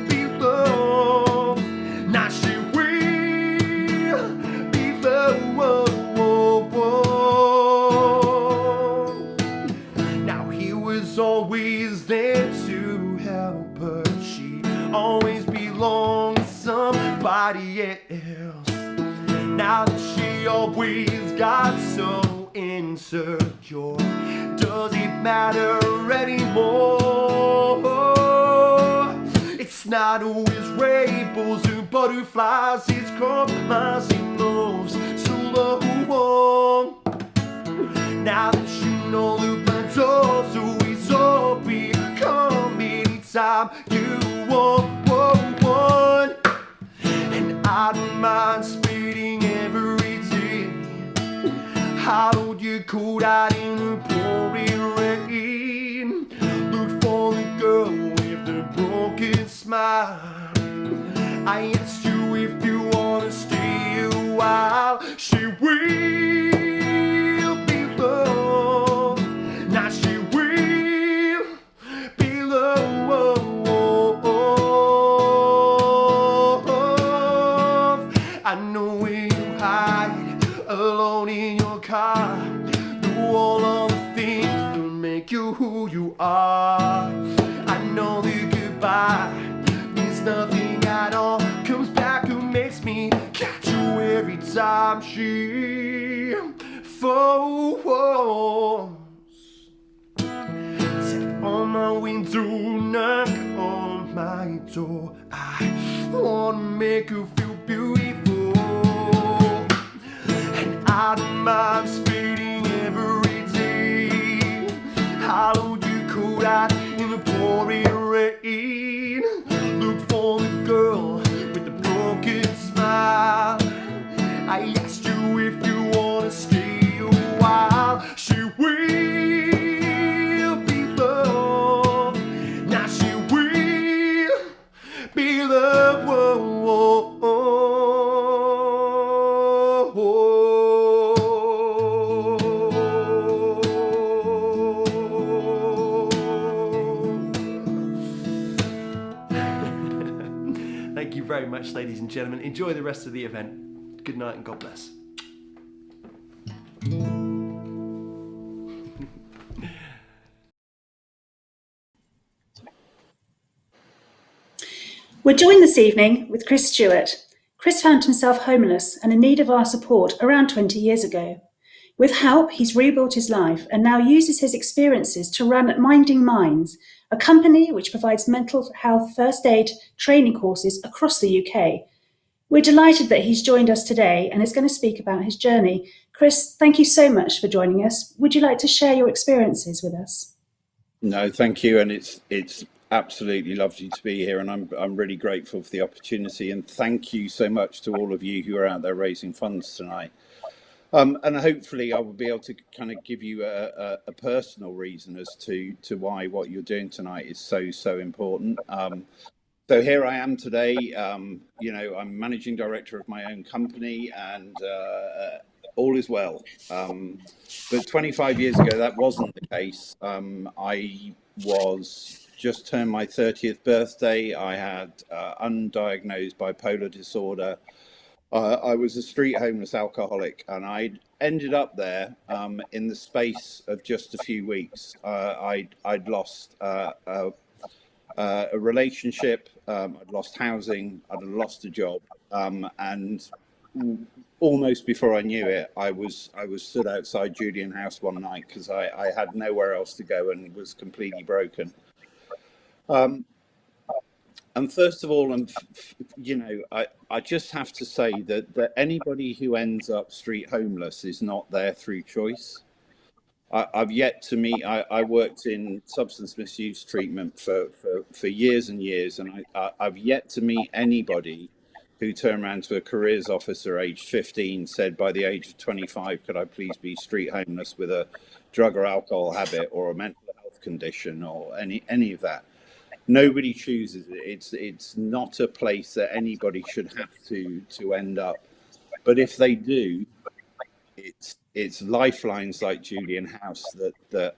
be loved. Now she will be loved. Whoa, whoa, whoa. Now he was always there to help her. She always belonged to somebody else. Now that she always got so insecure, does it matter anymore? It's not always rainbows and butterflies, it's compromising moves so long. Now that you know the front door's always open, come anytime you want. And I don't mind spending every day. How you could out in the pouring rain? Look for the girl with the broken smile. I asked you if you wanna stay a while. She will be loved. Now she will be loved. I know when you hide alone in your car, do all of the things to make you who you are. I know that goodbye means nothing at all. Comes back and makes me catch you every time she falls. Tap on my window, knock on my door. I wanna make you feel beautiful. And I don't mind spending every day. How you could out in the pouring rain? Look for the girl with the broken smile. I asked you if you wanna stay a while. She will be loved. Now she will be loved. Whoa, whoa, whoa. Thank you very much, ladies and gentlemen. Enjoy the rest of the event. Good night and God bless. We're joined this evening with Chris Stewart. Chris found himself homeless and in need of our support around 20 years ago. With help, he's rebuilt his life and now uses his experiences to run Minding Minds, a company which provides mental health first aid training courses across the UK. We're delighted that he's joined us today and is going to speak about his journey. Chris, thank you so much for joining us. Would you like to share your experiences with us? No, thank you, and it's absolutely lovely to be here, and I'm really grateful for the opportunity, and thank you so much to all of you who are out there raising funds tonight. And hopefully I will be able to kind of give you a personal reason as to why what you're doing tonight is so important. So here I am today. You know, I'm managing director of my own company, and all is well. But 25 years ago, that wasn't the case. I was just turned my 30th birthday. I had undiagnosed bipolar disorder. I was a street homeless alcoholic, and I'd ended up there in the space of just a few weeks. I'd lost a relationship, I'd lost housing, I'd lost a job, and almost before I knew it, I was stood outside Julian House one night because I had nowhere else to go and was completely broken. And first of all, you know, I just have to say that anybody who ends up street homeless is not there through choice. I've yet to meet. I worked in substance misuse treatment for years and years, and I've yet to meet anybody who turned around to a careers officer aged 15, said by the age of 25, could I please be street homeless with a drug or alcohol habit or a mental health condition or any of that. Nobody chooses it. It's not a place that anybody should have to end up. But if they do, it's lifelines like Julian House that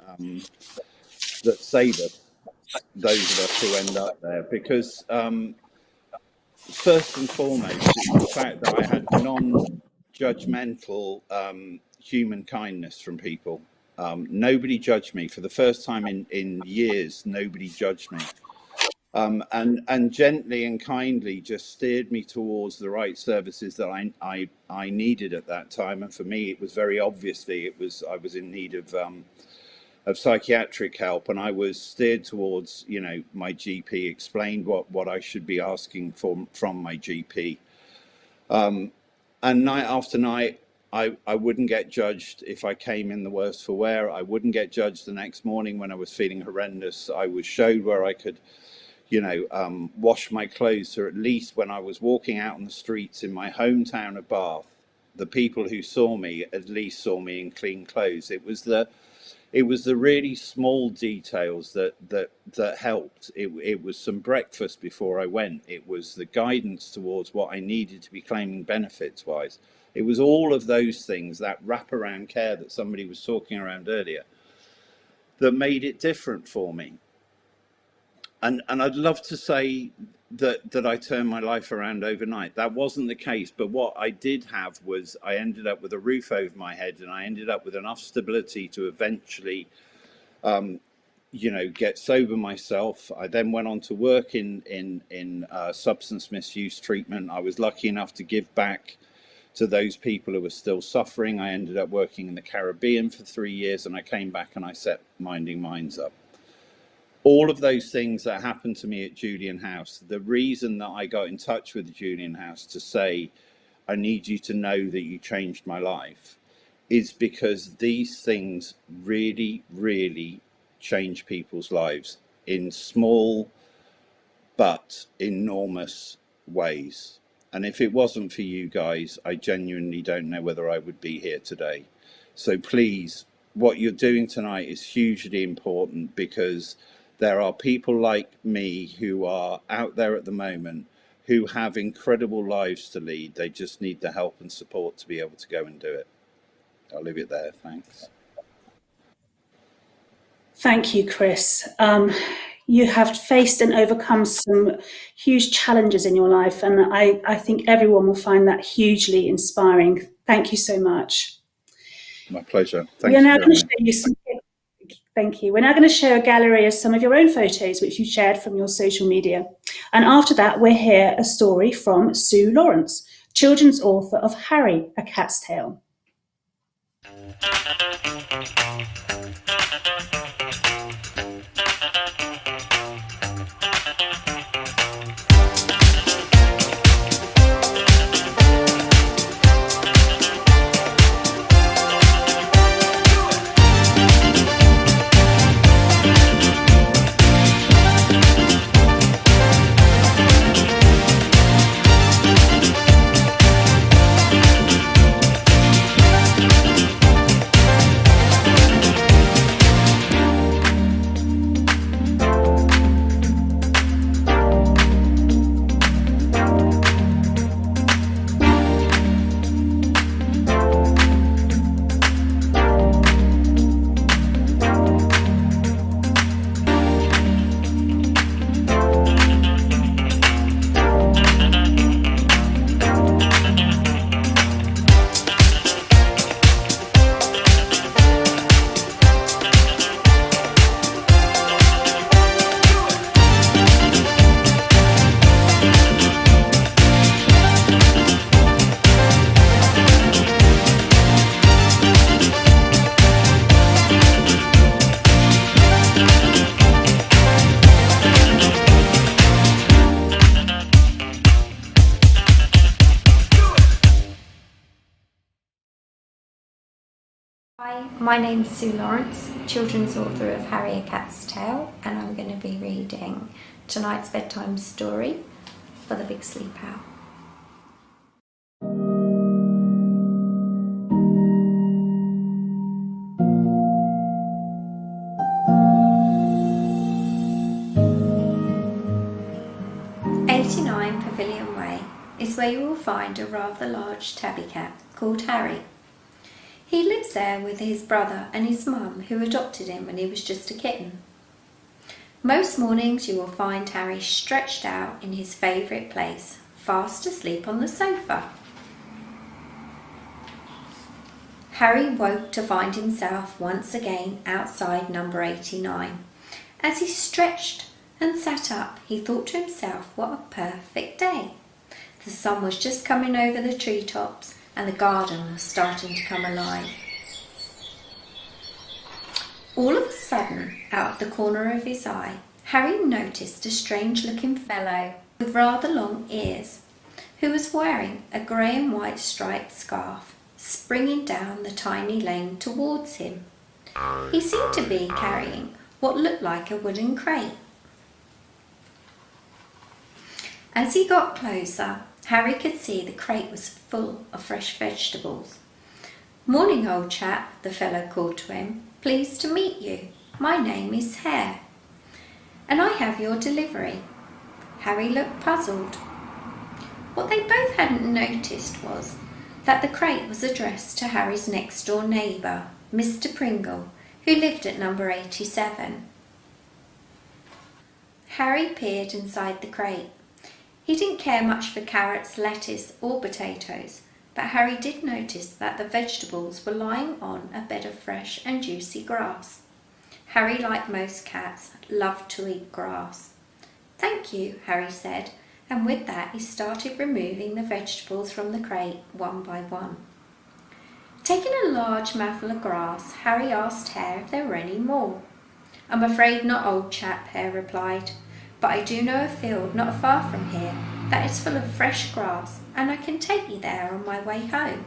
save us, those of us who end up there. Because first and foremost, it's the fact that I had non-judgmental human kindness from people. Nobody judged me. For the first time in years, nobody judged me. And gently and kindly just steered me towards the right services that I needed at that time. And for me, it was very obviously I was in need of psychiatric help, and I was steered towards, you know, my GP, explained what I should be asking from my GP. And night after night, I wouldn't get judged if I came in the worse for wear. I wouldn't get judged the next morning when I was feeling horrendous. I was showed where I could, you know, wash my clothes. So at least when I was walking out on the streets in my hometown of Bath, the people who saw me at least saw me in clean clothes. It was the really small details that helped. It was some breakfast before I went. It was the guidance towards what I needed to be claiming benefits wise. It was all of those things, that wraparound care that somebody was talking around earlier, that made it different for me. And I'd love to say that I turned my life around overnight. That wasn't the case. But what I did have was I ended up with a roof over my head, and I ended up with enough stability to eventually, you know, get sober myself. I then went on to work in substance misuse treatment. I was lucky enough to give back to those people who were still suffering. I ended up working in the Caribbean for 3 years, and I came back and I set Minding Minds up. All of those things that happened to me at Julian House, the reason that I got in touch with Julian House to say, I need you to know that you changed my life, is because these things really, really change people's lives in small but enormous ways. And if it wasn't for you guys, I genuinely don't know whether I would be here today. So please, what you're doing tonight is hugely important, because there are people like me who are out there at the moment who have incredible lives to lead. They just need the help and support to be able to go and do it. I'll leave it there. Thanks. Thank you, Chris. You have faced and overcome some huge challenges in your life, and I think everyone will find that hugely inspiring. Thank you so much. My pleasure. Thank you. We're now going to show a gallery of some of your own photos which you shared from your social media. And after that, we'll hear a story from Sue Lawrence, children's author of Harry, A Cat's Tale. My name's Sue Lawrence, children's author of Harry a Cat's Tale, and I'm going to be reading tonight's bedtime story for the Big Sleep-Out. Pavilion Way is where you will find a rather large tabby cat called Harry. He lives there with his brother and his mum, who adopted him when he was just a kitten. Most mornings you will find Harry stretched out in his favourite place, fast asleep on the sofa. Harry woke to find himself once again outside number 89. As he stretched and sat up, he thought to himself, what a perfect day. The sun was just coming over the treetops and the garden was starting to come alive. All of a sudden, out of the corner of his eye, Harry noticed a strange-looking fellow with rather long ears, who was wearing a grey and white striped scarf, springing down the tiny lane towards him. He seemed to be carrying what looked like a wooden crate. As he got closer, Harry could see the crate was full of fresh vegetables. "Morning, old chap," the fellow called to him. "Pleased to meet you. My name is Hare, and I have your delivery." Harry looked puzzled. What they both hadn't noticed was that the crate was addressed to Harry's next-door neighbour, Mr. Pringle, who lived at number 87. Harry peered inside the crate. He didn't care much for carrots, lettuce or potatoes, but Harry did notice that the vegetables were lying on a bed of fresh and juicy grass. Harry, like most cats, loved to eat grass. "Thank you," Harry said, and with that he started removing the vegetables from the crate one by one. Taking a large mouthful of grass, Harry asked Hare if there were any more. "I'm afraid not, old chap," Hare replied. "But I do know a field not far from here that is full of fresh grass, and I can take you there on my way home."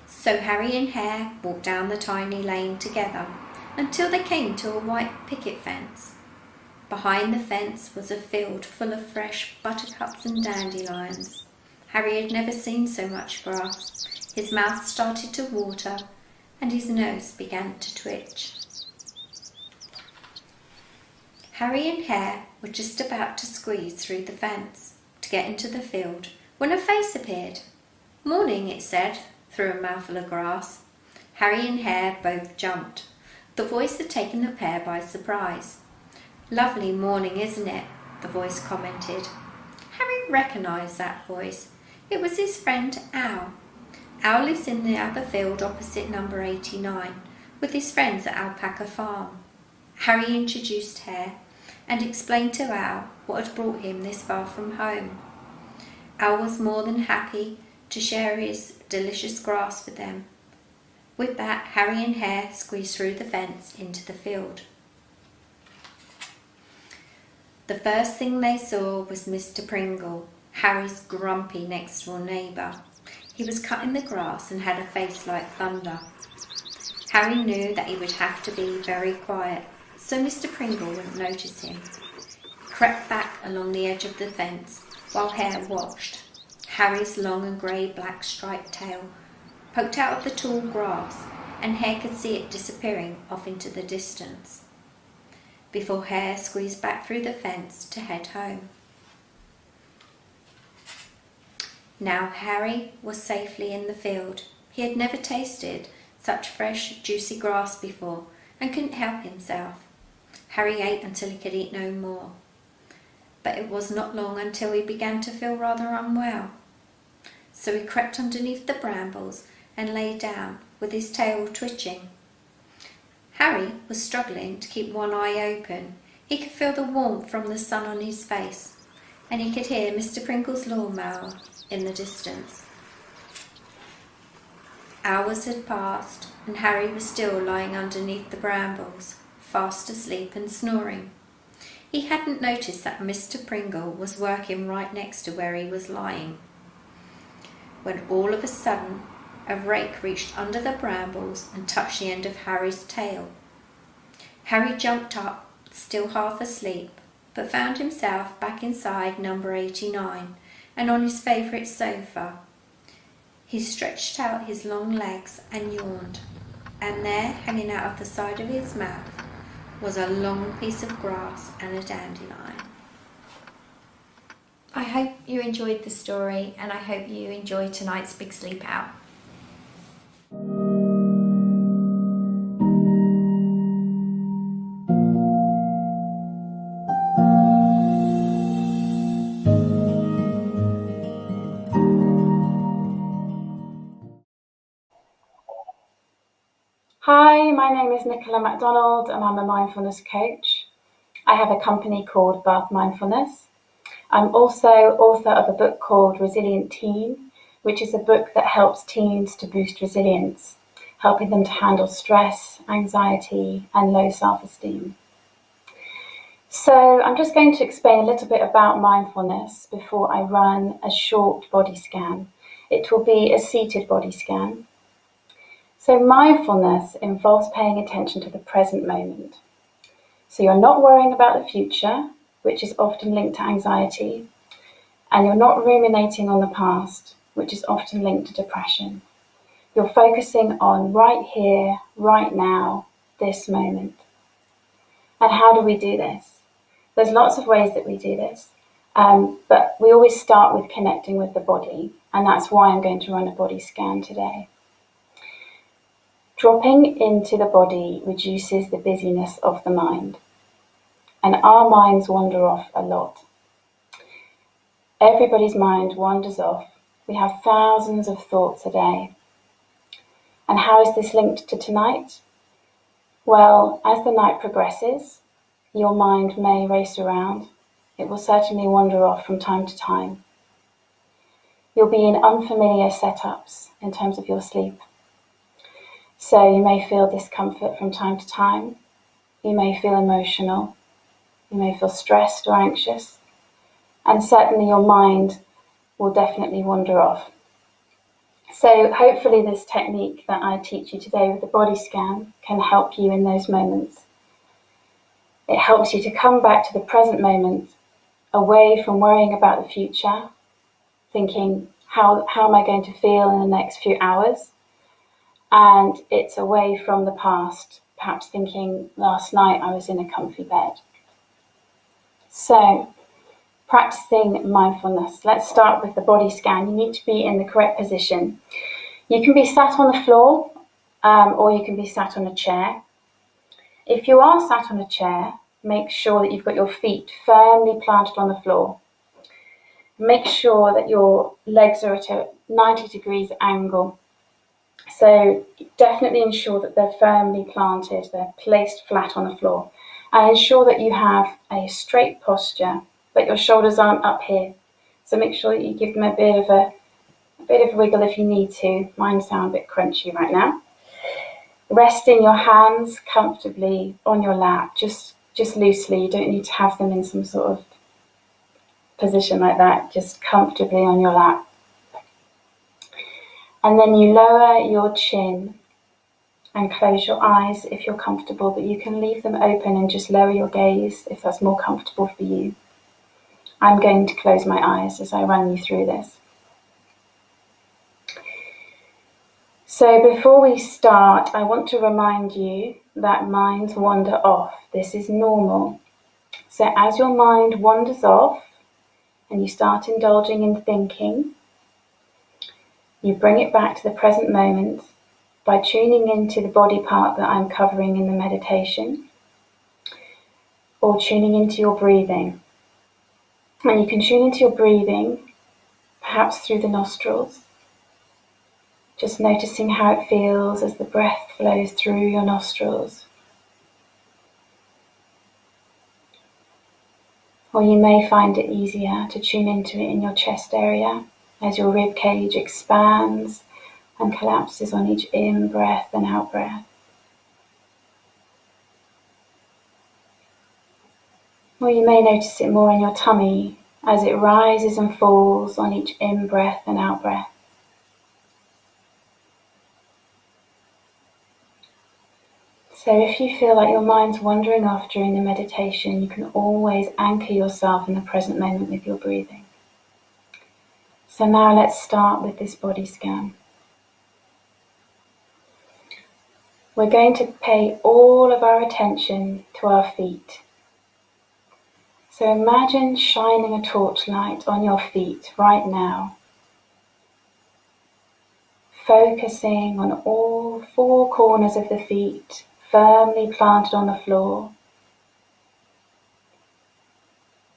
So Harry and Hare walked down the tiny lane together until they came to a white picket fence. Behind the fence was a field full of fresh buttercups and dandelions. Harry had never seen so much grass. His mouth started to water and his nose began to twitch. Harry and Hare were just about to squeeze through the fence to get into the field when a face appeared. "Morning," it said, through a mouthful of grass. Harry and Hare both jumped. The voice had taken the pair by surprise. "Lovely morning, isn't it?" the voice commented. Harry recognised that voice. It was his friend Al. Al lives in the other field opposite number 89 with his friends at Alpaca Farm. Harry introduced Hare and explained to Al what had brought him this far from home. Al was more than happy to share his delicious grass with them. With that, Harry and Hare squeezed through the fence into the field. The first thing they saw was Mr. Pringle, Harry's grumpy next-door neighbour. He was cutting the grass and had a face like thunder. Harry knew that he would have to be very quiet, so Mr. Pringle wouldn't notice him. He crept back along the edge of the fence while Hare watched. Harry's long and grey-black striped tail poked out of the tall grass, and Hare could see it disappearing off into the distance, before Hare squeezed back through the fence to head home. Now Harry was safely in the field. He had never tasted such fresh, juicy grass before and couldn't help himself. Harry ate until he could eat no more. But it was not long until he began to feel rather unwell. So he crept underneath the brambles and lay down with his tail twitching. Harry was struggling to keep one eye open. He could feel the warmth from the sun on his face, and he could hear Mr. Pringle's lawnmower in the distance. Hours had passed, and Harry was still lying underneath the brambles, fast asleep and snoring. He hadn't noticed that Mr. Pringle was working right next to where he was lying, when all of a sudden a rake reached under the brambles and touched the end of Harry's tail. Harry jumped up, still half asleep, but found himself back inside number 89 and on his favourite sofa. He stretched out his long legs and yawned, and there, hanging out of the side of his mouth, was a long piece of grass and a dandelion. I hope you enjoyed the story, and I hope you enjoy tonight's Big Sleep Out. Hi, my name is Nicola Mcdonald and I'm a mindfulness coach. I have a company called Bath Mindfulness. I'm also author of a book called Resilient Teen, which is a book that helps teens to boost resilience, helping them to handle stress, anxiety, and low self-esteem. So I'm just going to explain a little bit about mindfulness before I run a short body scan. It will be a seated body scan. So mindfulness involves paying attention to the present moment. So you're not worrying about the future, which is often linked to anxiety, and you're not ruminating on the past, which is often linked to depression. You're focusing on right here, right now, this moment. And how do we do this? There's lots of ways that we do this, but we always start with connecting with the body, and that's why I'm going to run a body scan today. Dropping into the body reduces the busyness of the mind, and our minds wander off a lot. Everybody's mind wanders off. We have thousands of thoughts a day. And how is this linked to tonight? Well, as the night progresses, your mind may race around. It will certainly wander off from time to time. You'll be in unfamiliar setups in terms of your sleep. So you may feel discomfort from time to time. You may feel emotional. You may feel stressed or anxious. And certainly your mind will definitely wander off. So hopefully this technique that I teach you today with the body scan can help you in those moments. It helps you to come back to the present moment, away from worrying about the future, thinking, how am I going to feel in the next few hours? And it's away from the past, perhaps thinking, last night I was in a comfy bed. So, practicing mindfulness. Let's start with the body scan. You need to be in the correct position. You can be sat on the floor, or you can be sat on a chair. If you are sat on a chair, make sure that you've got your feet firmly planted on the floor. Make sure that your legs are at a 90 degrees angle. So definitely ensure that they're firmly planted, they're placed flat on the floor. And ensure that you have a straight posture, but your shoulders aren't up here. So make sure that you give them a bit of a wiggle if you need to. Mine sound a bit crunchy right now. Resting your hands comfortably on your lap, just loosely. You don't need to have them in some sort of position like that, just comfortably on your lap. And then you lower your chin and close your eyes if you're comfortable, but you can leave them open and just lower your gaze if that's more comfortable for you. I'm going to close my eyes as I run you through this. So before we start, I want to remind you that minds wander off. This is normal. So as your mind wanders off and you start indulging in thinking, you bring it back to the present moment by tuning into the body part that I'm covering in the meditation, or tuning into your breathing. And you can tune into your breathing, perhaps through the nostrils, just noticing how it feels as the breath flows through your nostrils. Or you may find it easier to tune into it in your chest area as your rib cage expands and collapses on each in-breath and out-breath. Or you may notice it more in your tummy as it rises and falls on each in-breath and out-breath. So if you feel like your mind's wandering off during the meditation, you can always anchor yourself in the present moment with your breathing. So now let's start with this body scan. We're going to pay all of our attention to our feet. So imagine shining a torchlight on your feet right now, focusing on all four corners of the feet, firmly planted on the floor.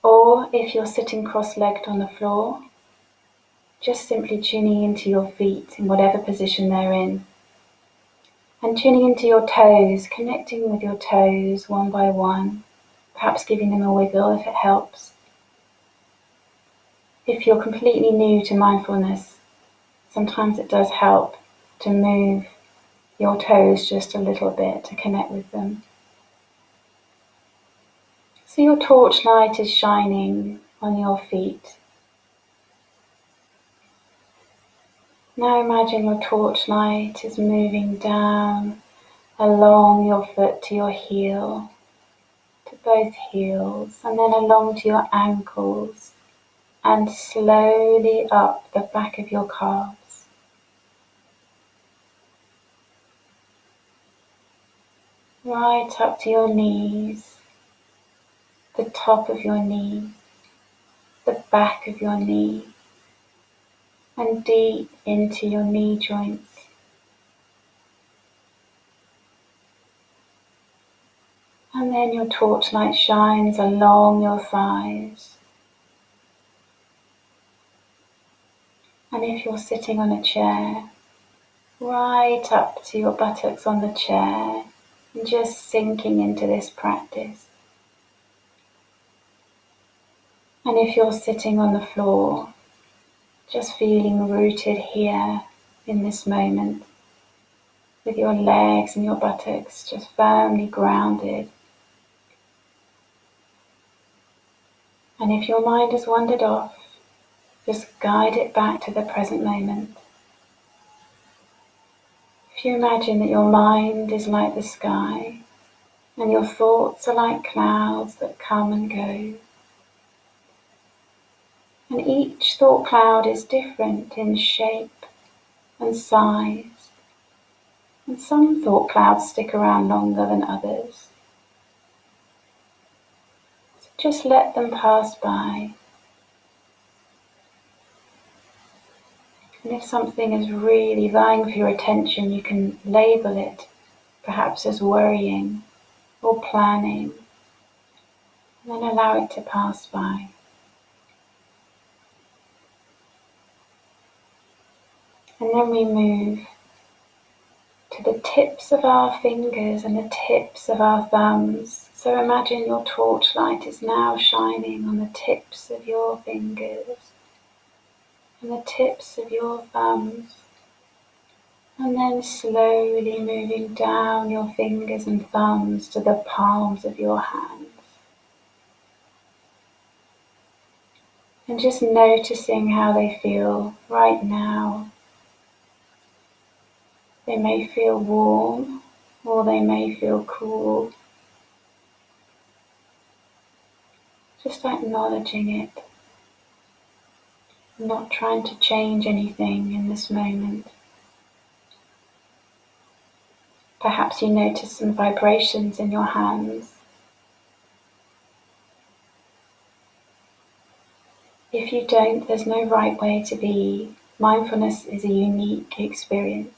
Or if you're sitting cross-legged on the floor, just simply tuning into your feet in whatever position they're in. And tuning into your toes, connecting with your toes one by one, perhaps giving them a wiggle if it helps. If you're completely new to mindfulness, sometimes it does help to move your toes just a little bit to connect with them. So your torchlight is shining on your feet. Now imagine your torchlight is moving down along your foot to your heel, to both heels, and then along to your ankles, and slowly up the back of your calves. Right up to your knees, the top of your knee, the back of your knee, and deep into your knee joints. And then your torchlight shines along your thighs. And if you're sitting on a chair, right up to your buttocks on the chair, and just sinking into this practice. And if you're sitting on the floor, just feeling rooted here in this moment, with your legs and your buttocks just firmly grounded. And if your mind has wandered off, just guide it back to the present moment. If you imagine that your mind is like the sky, and your thoughts are like clouds that come and go. And each thought cloud is different in shape and size. And some thought clouds stick around longer than others. So just let them pass by. And if something is really vying for your attention, you can label it, perhaps as worrying or planning, and then allow it to pass by. And then we move to the tips of our fingers and the tips of our thumbs. So imagine your torchlight is now shining on the tips of your fingers and the tips of your thumbs, and then slowly moving down your fingers and thumbs to the palms of your hands. And just noticing how they feel right now. They may feel warm or they may feel cool. Just acknowledging it. Not trying to change anything in this moment. Perhaps you notice some vibrations in your hands. If you don't, there's no right way to be. Mindfulness is a unique experience.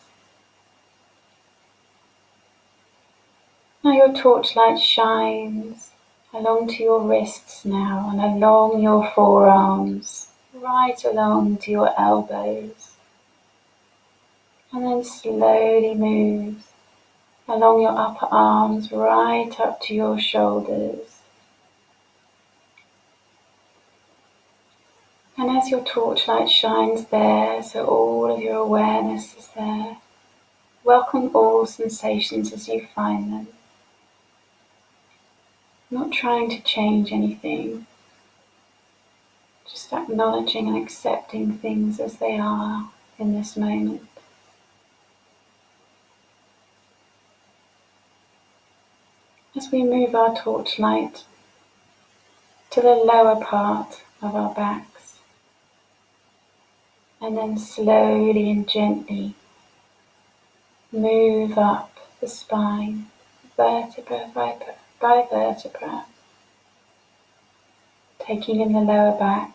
Now your torchlight shines along to your wrists now and along your forearms, right along to your elbows, and then slowly moves along your upper arms right up to your shoulders. And as your torchlight shines there, so all of your awareness is there, welcome all sensations as you find them. Not trying to change anything, just acknowledging and accepting things as they are in this moment. as we move our torchlight to the lower part of our backs, and then slowly and gently move up the spine, vertebra by vertebra, taking in the lower back,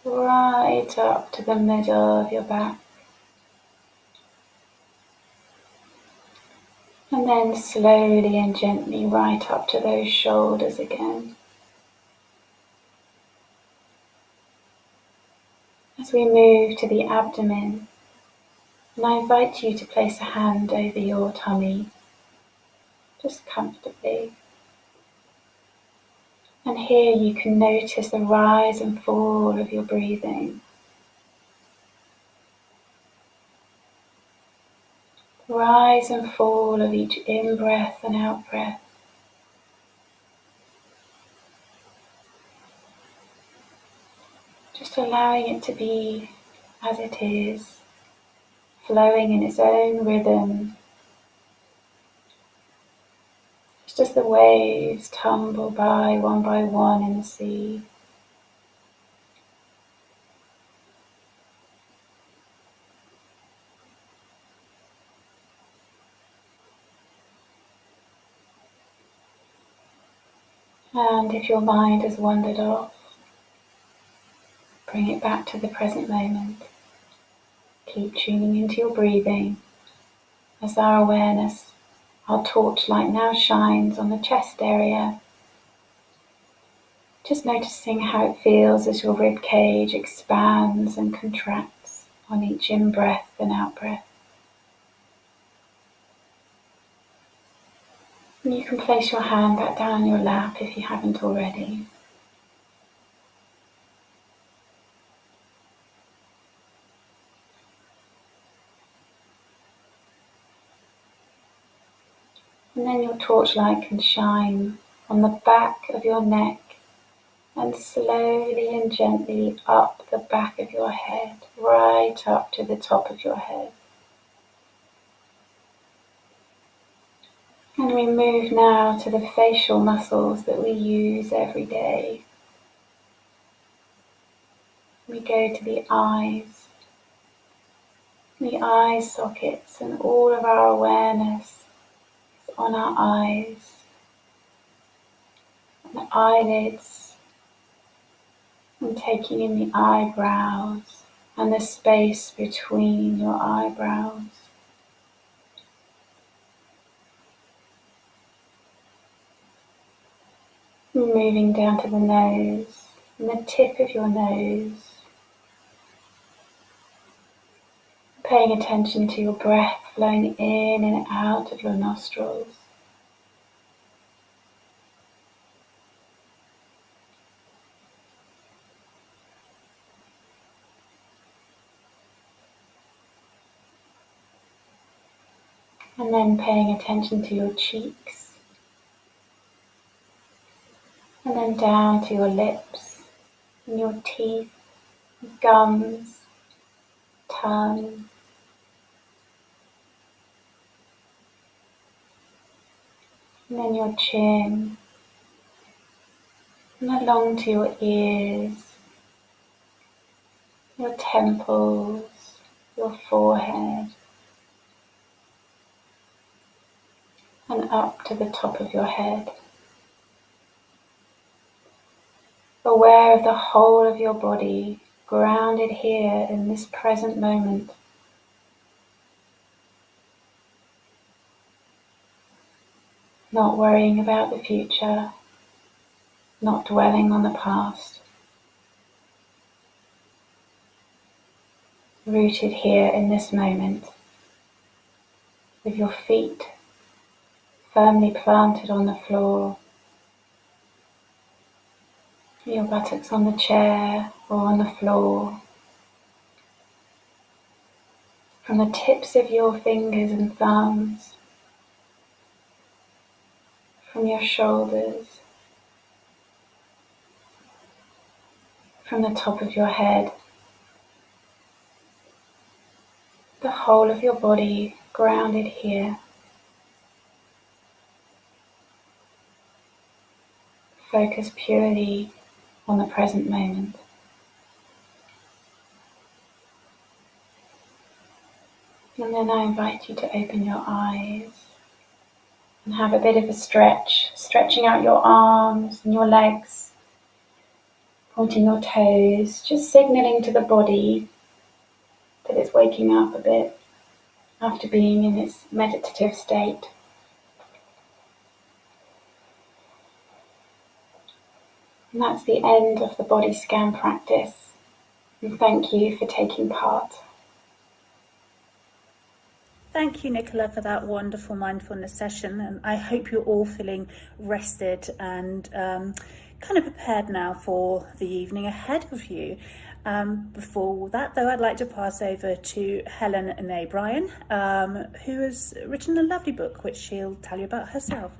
right up to the middle of your back, and then slowly and gently right up to those shoulders again. As we move to the abdomen, and I invite you to place a hand over your tummy, just comfortably. And here you can notice the rise and fall of your breathing. Rise and fall of each in-breath and out-breath. Just allowing it to be as it is, flowing in its own rhythm, just as the waves tumble by one in the sea. And if your mind has wandered off, bring it back to the present moment. Keep tuning into your breathing as our awareness, our torchlight now shines on the chest area. Just noticing how it feels as your rib cage expands and contracts on each in-breath and out-breath. And you can place your hand back down on your lap if you haven't already. And then your torchlight can shine on the back of your neck and slowly and gently up the back of your head, right up to the top of your head. And we move now to the facial muscles that we use every day. We go to the eyes, the eye sockets, and all of our awareness is on our eyes, on the eyelids, and taking in the eyebrows and the space between your eyebrows. Moving down to the nose and the tip of your nose. Paying attention to your breath flowing in and out of your nostrils. And then paying attention to your cheeks. And then down to your lips, and your teeth, gums, tongue. And then your chin, and along to your ears, your temples, your forehead, and up to the top of your head. Aware of the whole of your body, grounded here in this present moment. Not worrying about the future, not dwelling on the past. Rooted here in this moment, with your feet firmly planted on the floor, your buttocks on the chair or on the floor. From the tips of your fingers and thumbs, from your shoulders, from the top of your head, the whole of your body grounded here. focus purely on the present moment. And then I invite you to open your eyes and have a bit of a stretch, stretching out your arms and your legs, pointing your toes, just signaling to the body that it's waking up a bit after being in its meditative state. And that's the end of the body scan practice. And thank you for taking part. Thank you, Nicola, for that wonderful mindfulness session. And I hope you're all feeling rested and kind of prepared now for the evening ahead of you. Before that, though, I'd like to pass over to Helen Bedzer, who has written a lovely book, which she'll tell you about herself.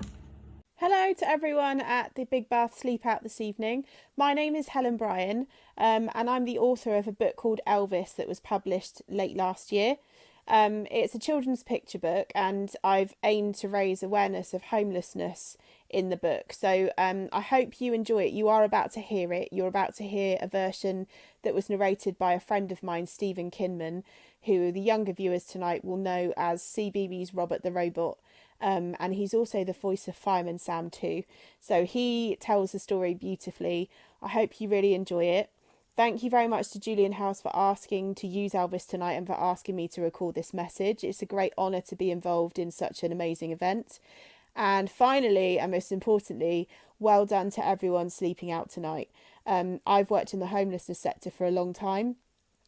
Hello to everyone at the Big Bath Sleep Out this evening. My name is Helen Bedzer, and I'm the author of a book called Elvis that was published late last year. It's a children's picture book, and I've aimed to raise awareness of homelessness in the book. So I hope you enjoy it. You are about to hear it. You're about to hear a version that was narrated by a friend of mine, Stephen Kinman, who the younger viewers tonight will know as CBeebies Robert the Robot. And he's also the voice of Fireman Sam too. So he tells the story beautifully. I hope you really enjoy it. Thank you very much to Julian House for asking to use Elvis tonight and for asking me to record this message. It's a great honour to be involved in such an amazing event. And finally, and most importantly, well done to everyone sleeping out tonight. I've worked in the homelessness sector for a long time.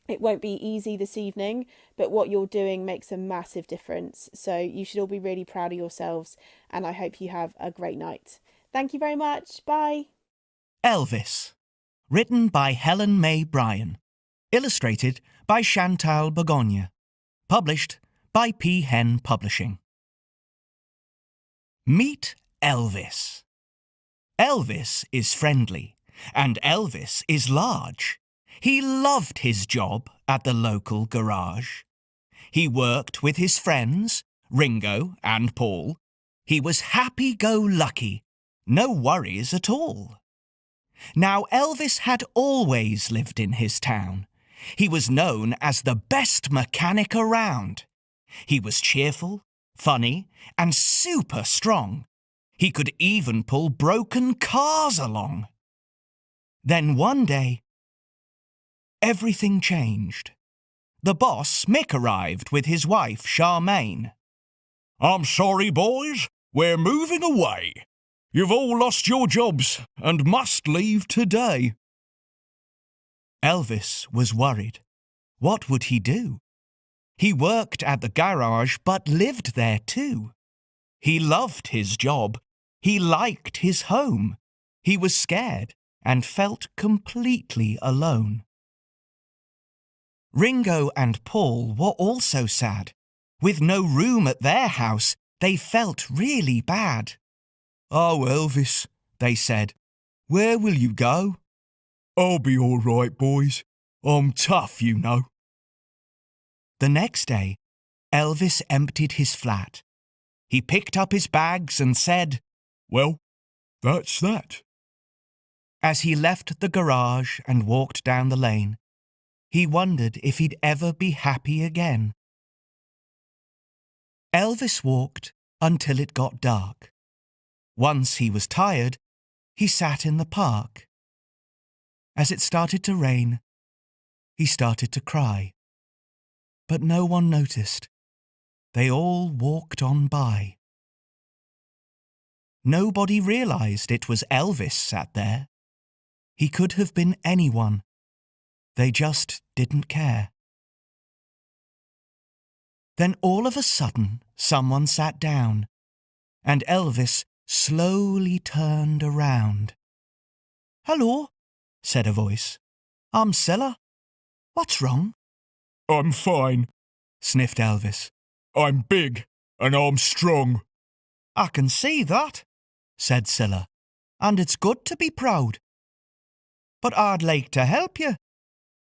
It won't be easy this evening, but what you're doing makes a massive difference. So you should all be really proud of yourselves, and I hope you have a great night. Thank you very much. Bye. Elvis. Written by Helen May Bryan. Illustrated by Chantal Begogne. Published by P. Hen Publishing. Meet Elvis. Elvis is friendly, and Elvis is large. He loved his job at the local garage. He worked with his friends, Ringo and Paul. He was happy-go-lucky, no worries at all. Now, Elvis had always lived in his town. He was known as the best mechanic around. He was cheerful, funny, and super strong. He could even pull broken cars along. Then one day, everything changed. The boss, Mick, arrived with his wife, Charmaine. "I'm sorry, boys. We're moving away. You've all lost your jobs and must leave today." Elvis was worried. What would he do? He worked at the garage but lived there too. He loved his job. He liked his home. He was scared and felt completely alone. Ringo and Paul were also sad. With no room at their house, they felt really bad. "Oh, Elvis," they said, "where will you go?" "I'll be all right, boys. I'm tough, you know." The next day, Elvis emptied his flat. He picked up his bags and said, "Well, that's that." As he left the garage and walked down the lane, he wondered if he'd ever be happy again. Elvis walked until it got dark. Once he was tired, he sat in the park. As it started to rain, he started to cry. But no one noticed. They all walked on by. Nobody realized it was Elvis sat there. He could have been anyone. They just didn't care. Then all of a sudden, someone sat down, and Elvis slowly turned around. "Hello," said a voice. "I'm Cilla. What's wrong?" "I'm fine," sniffed Elvis. "I'm big and I'm strong." "I can see that," said Cilla, "and it's good to be proud. But I'd like to help you.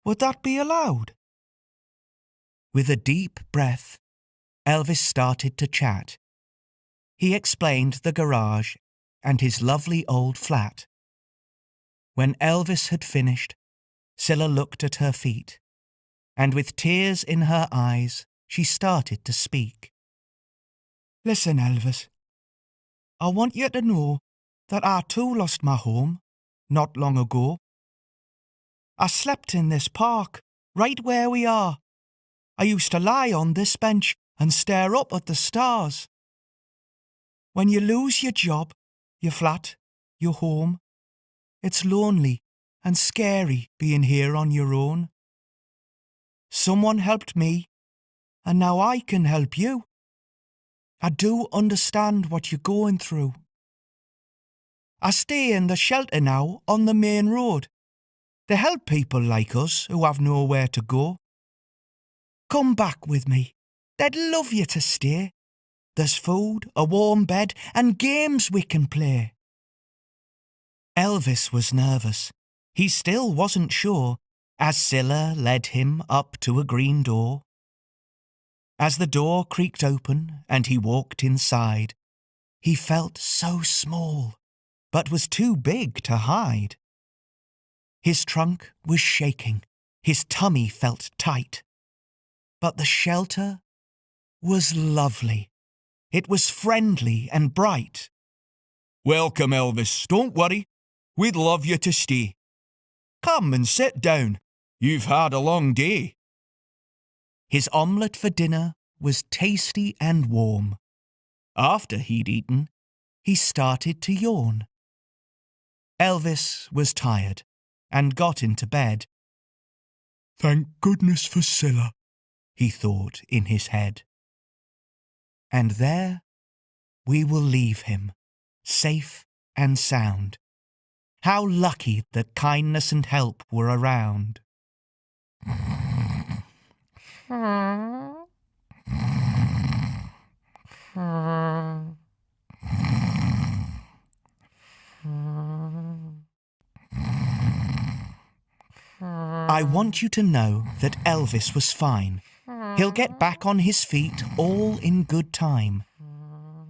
Would that be allowed?" With a deep breath, Elvis started to chat. He explained the garage and his lovely old flat. When Elvis had finished, Scylla looked at her feet, and with tears in her eyes, she started to speak. Listen, Elvis. I want you to know that I too lost my home not long ago. I slept in this park, right where we are. I used to lie on this bench and stare up at the stars. When you lose your job, your flat, your home, it's lonely and scary being here on your own. Someone helped me, and now I can help you. I do understand what you're going through. I stay in the shelter now on the main road. They help people like us who have nowhere to go. Come back with me. They'd love you to stay. There's food, a warm bed, and games we can play. Elvis was nervous. He still wasn't sure, as Scylla led him up to a green door. As the door creaked open and he walked inside, he felt so small, but was too big to hide. His trunk was shaking, his tummy felt tight, but the shelter was lovely. It was friendly and bright. Welcome, Elvis. Don't worry. We'd love you to stay. Come and sit down. You've had a long day. His omelette for dinner was tasty and warm. After he'd eaten, he started to yawn. Elvis was tired and got into bed. Thank goodness for Scylla, he thought in his head. And there we will leave him, safe and sound. How lucky that kindness and help were around. I want you to know that Elvis was fine. He'll get back on his feet all in good time.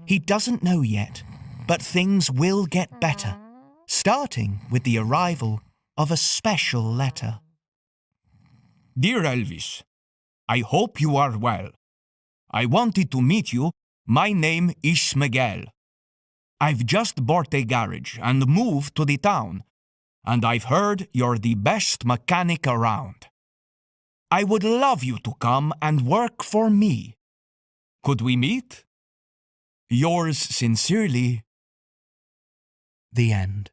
He doesn't know yet, but things will get better, starting with the arrival of a special letter. Dear Elvis, I hope you are well. I wanted to meet you. My name is Miguel. I've just bought a garage and moved to the town, and I've heard you're the best mechanic around. I would love you to come and work for me. Could we meet? Yours sincerely, The end.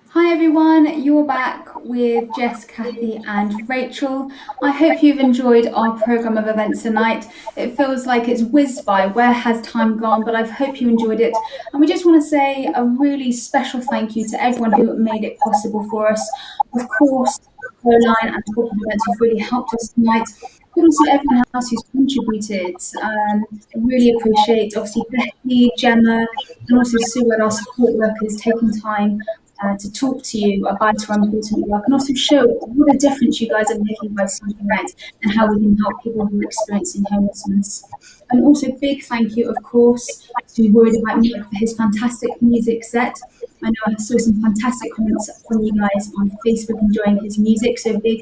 Hi everyone, you're back with Jess, Kathy and Rachel. I hope you've enjoyed our programme of events tonight. It feels like it's whizzed by. Where has time gone? But I hope you enjoyed it. And we just want to say a really special thank you to everyone who made it possible for us. Of course, Caroline and corporate events who've really helped us tonight, but also everyone else who's contributed. I really appreciate, obviously, Becky, Gemma, and also Sue and our support workers taking time to talk to you about our important work and also show what a difference you guys are making by Sunday night and how we can help people who are experiencing homelessness. And also big thank you, of course, to Worried About Mike for his fantastic music set. I know I saw some fantastic comments from you guys on Facebook enjoying his music, so big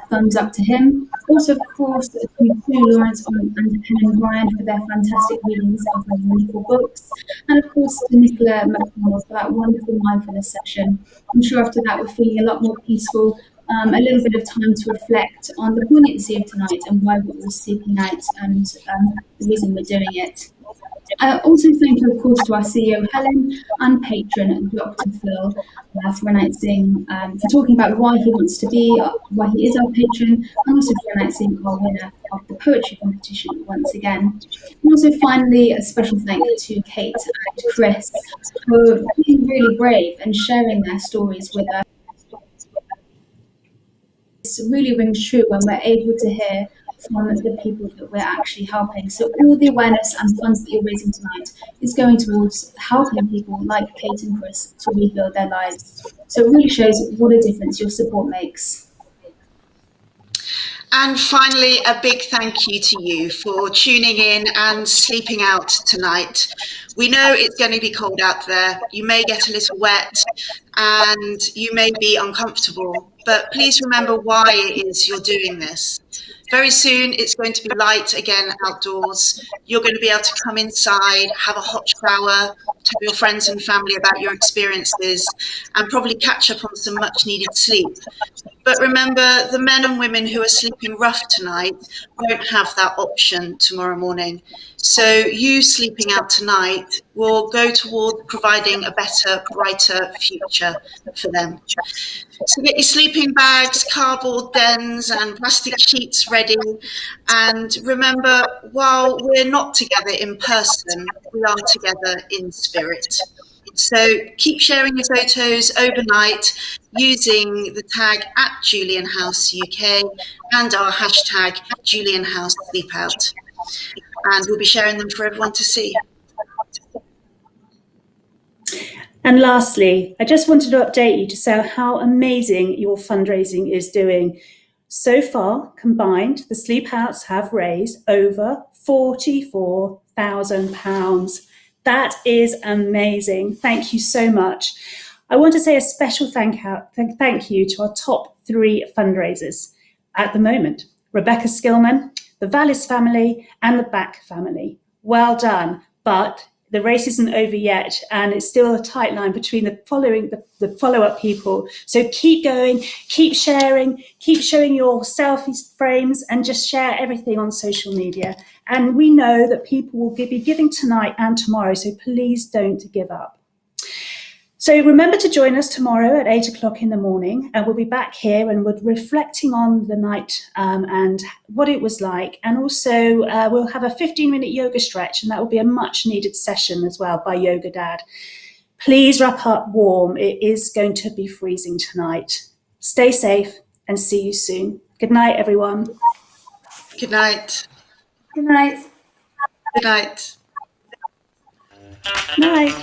thumbs up to him. Also, of course, to Lawrence and Helen Bryan for their fantastic readings of their wonderful books. And of course, to Nicola Mcdonald for that wonderful mindfulness session. I'm sure after that we're feeling a lot more peaceful, a little bit of time to reflect on the poignancy of tonight and why we're sleeping out and the reason we're doing it. Also, thank you, of course, to our CEO, Helen, and patron, Dr. Phil, for announcing, for talking about why he wants to be, why he is our patron, and also for announcing our winner of the poetry competition once again. And also, finally, a special thank you to Kate and Chris for being really brave and sharing their stories with us. It really rings true when we're able to hear from the people that we're actually helping. So all the awareness and funds that you're raising tonight is going towards helping people like Kate and Chris to rebuild their lives. So it really shows what a difference your support makes. And finally, a big thank you to you for tuning in and sleeping out tonight. We know it's going to be cold out there. You may get a little wet and you may be uncomfortable, but please remember why it is you're doing this. Very soon, it's going to be light again outdoors. You're going to be able to come inside, have a hot shower, tell your friends and family about your experiences, and probably catch up on some much needed sleep. But remember, the men and women who are sleeping rough tonight won't have that option tomorrow morning. So you sleeping out tonight will go toward providing a better, brighter future for them. So get your sleeping bags, cardboard dens and plastic sheets ready. And remember, while we're not together in person, we are together in spirit. So keep sharing your photos overnight using the tag @Julian House UK and our hashtag Julian House Sleep-Out. And we'll be sharing them for everyone to see. And lastly, I just wanted to update you to say how amazing your fundraising is doing. So far, combined, the Sleep-Outs have raised over £44,000. That is amazing. Thank you so much. I want to say a special thank you to our top 3 fundraisers at the moment: Rebecca Skillman, the Vallis family, and the Back family. Well done, but the race isn't over yet, and it's still a tight line between the follow-up people. So keep going, keep sharing, keep showing your selfie frames, and just share everything on social media. And we know that people will be giving tonight and tomorrow, so please don't give up. So remember to join us tomorrow at 8 o'clock in the morning, and we'll be back here and we're reflecting on the night and what it was like. And also we'll have a 15-minute yoga stretch, and that will be a much needed session as well by Yoga Dad. Please wrap up warm. It is going to be freezing tonight. Stay safe and see you soon. Good night, everyone. Good night. Good night. Good night. Night.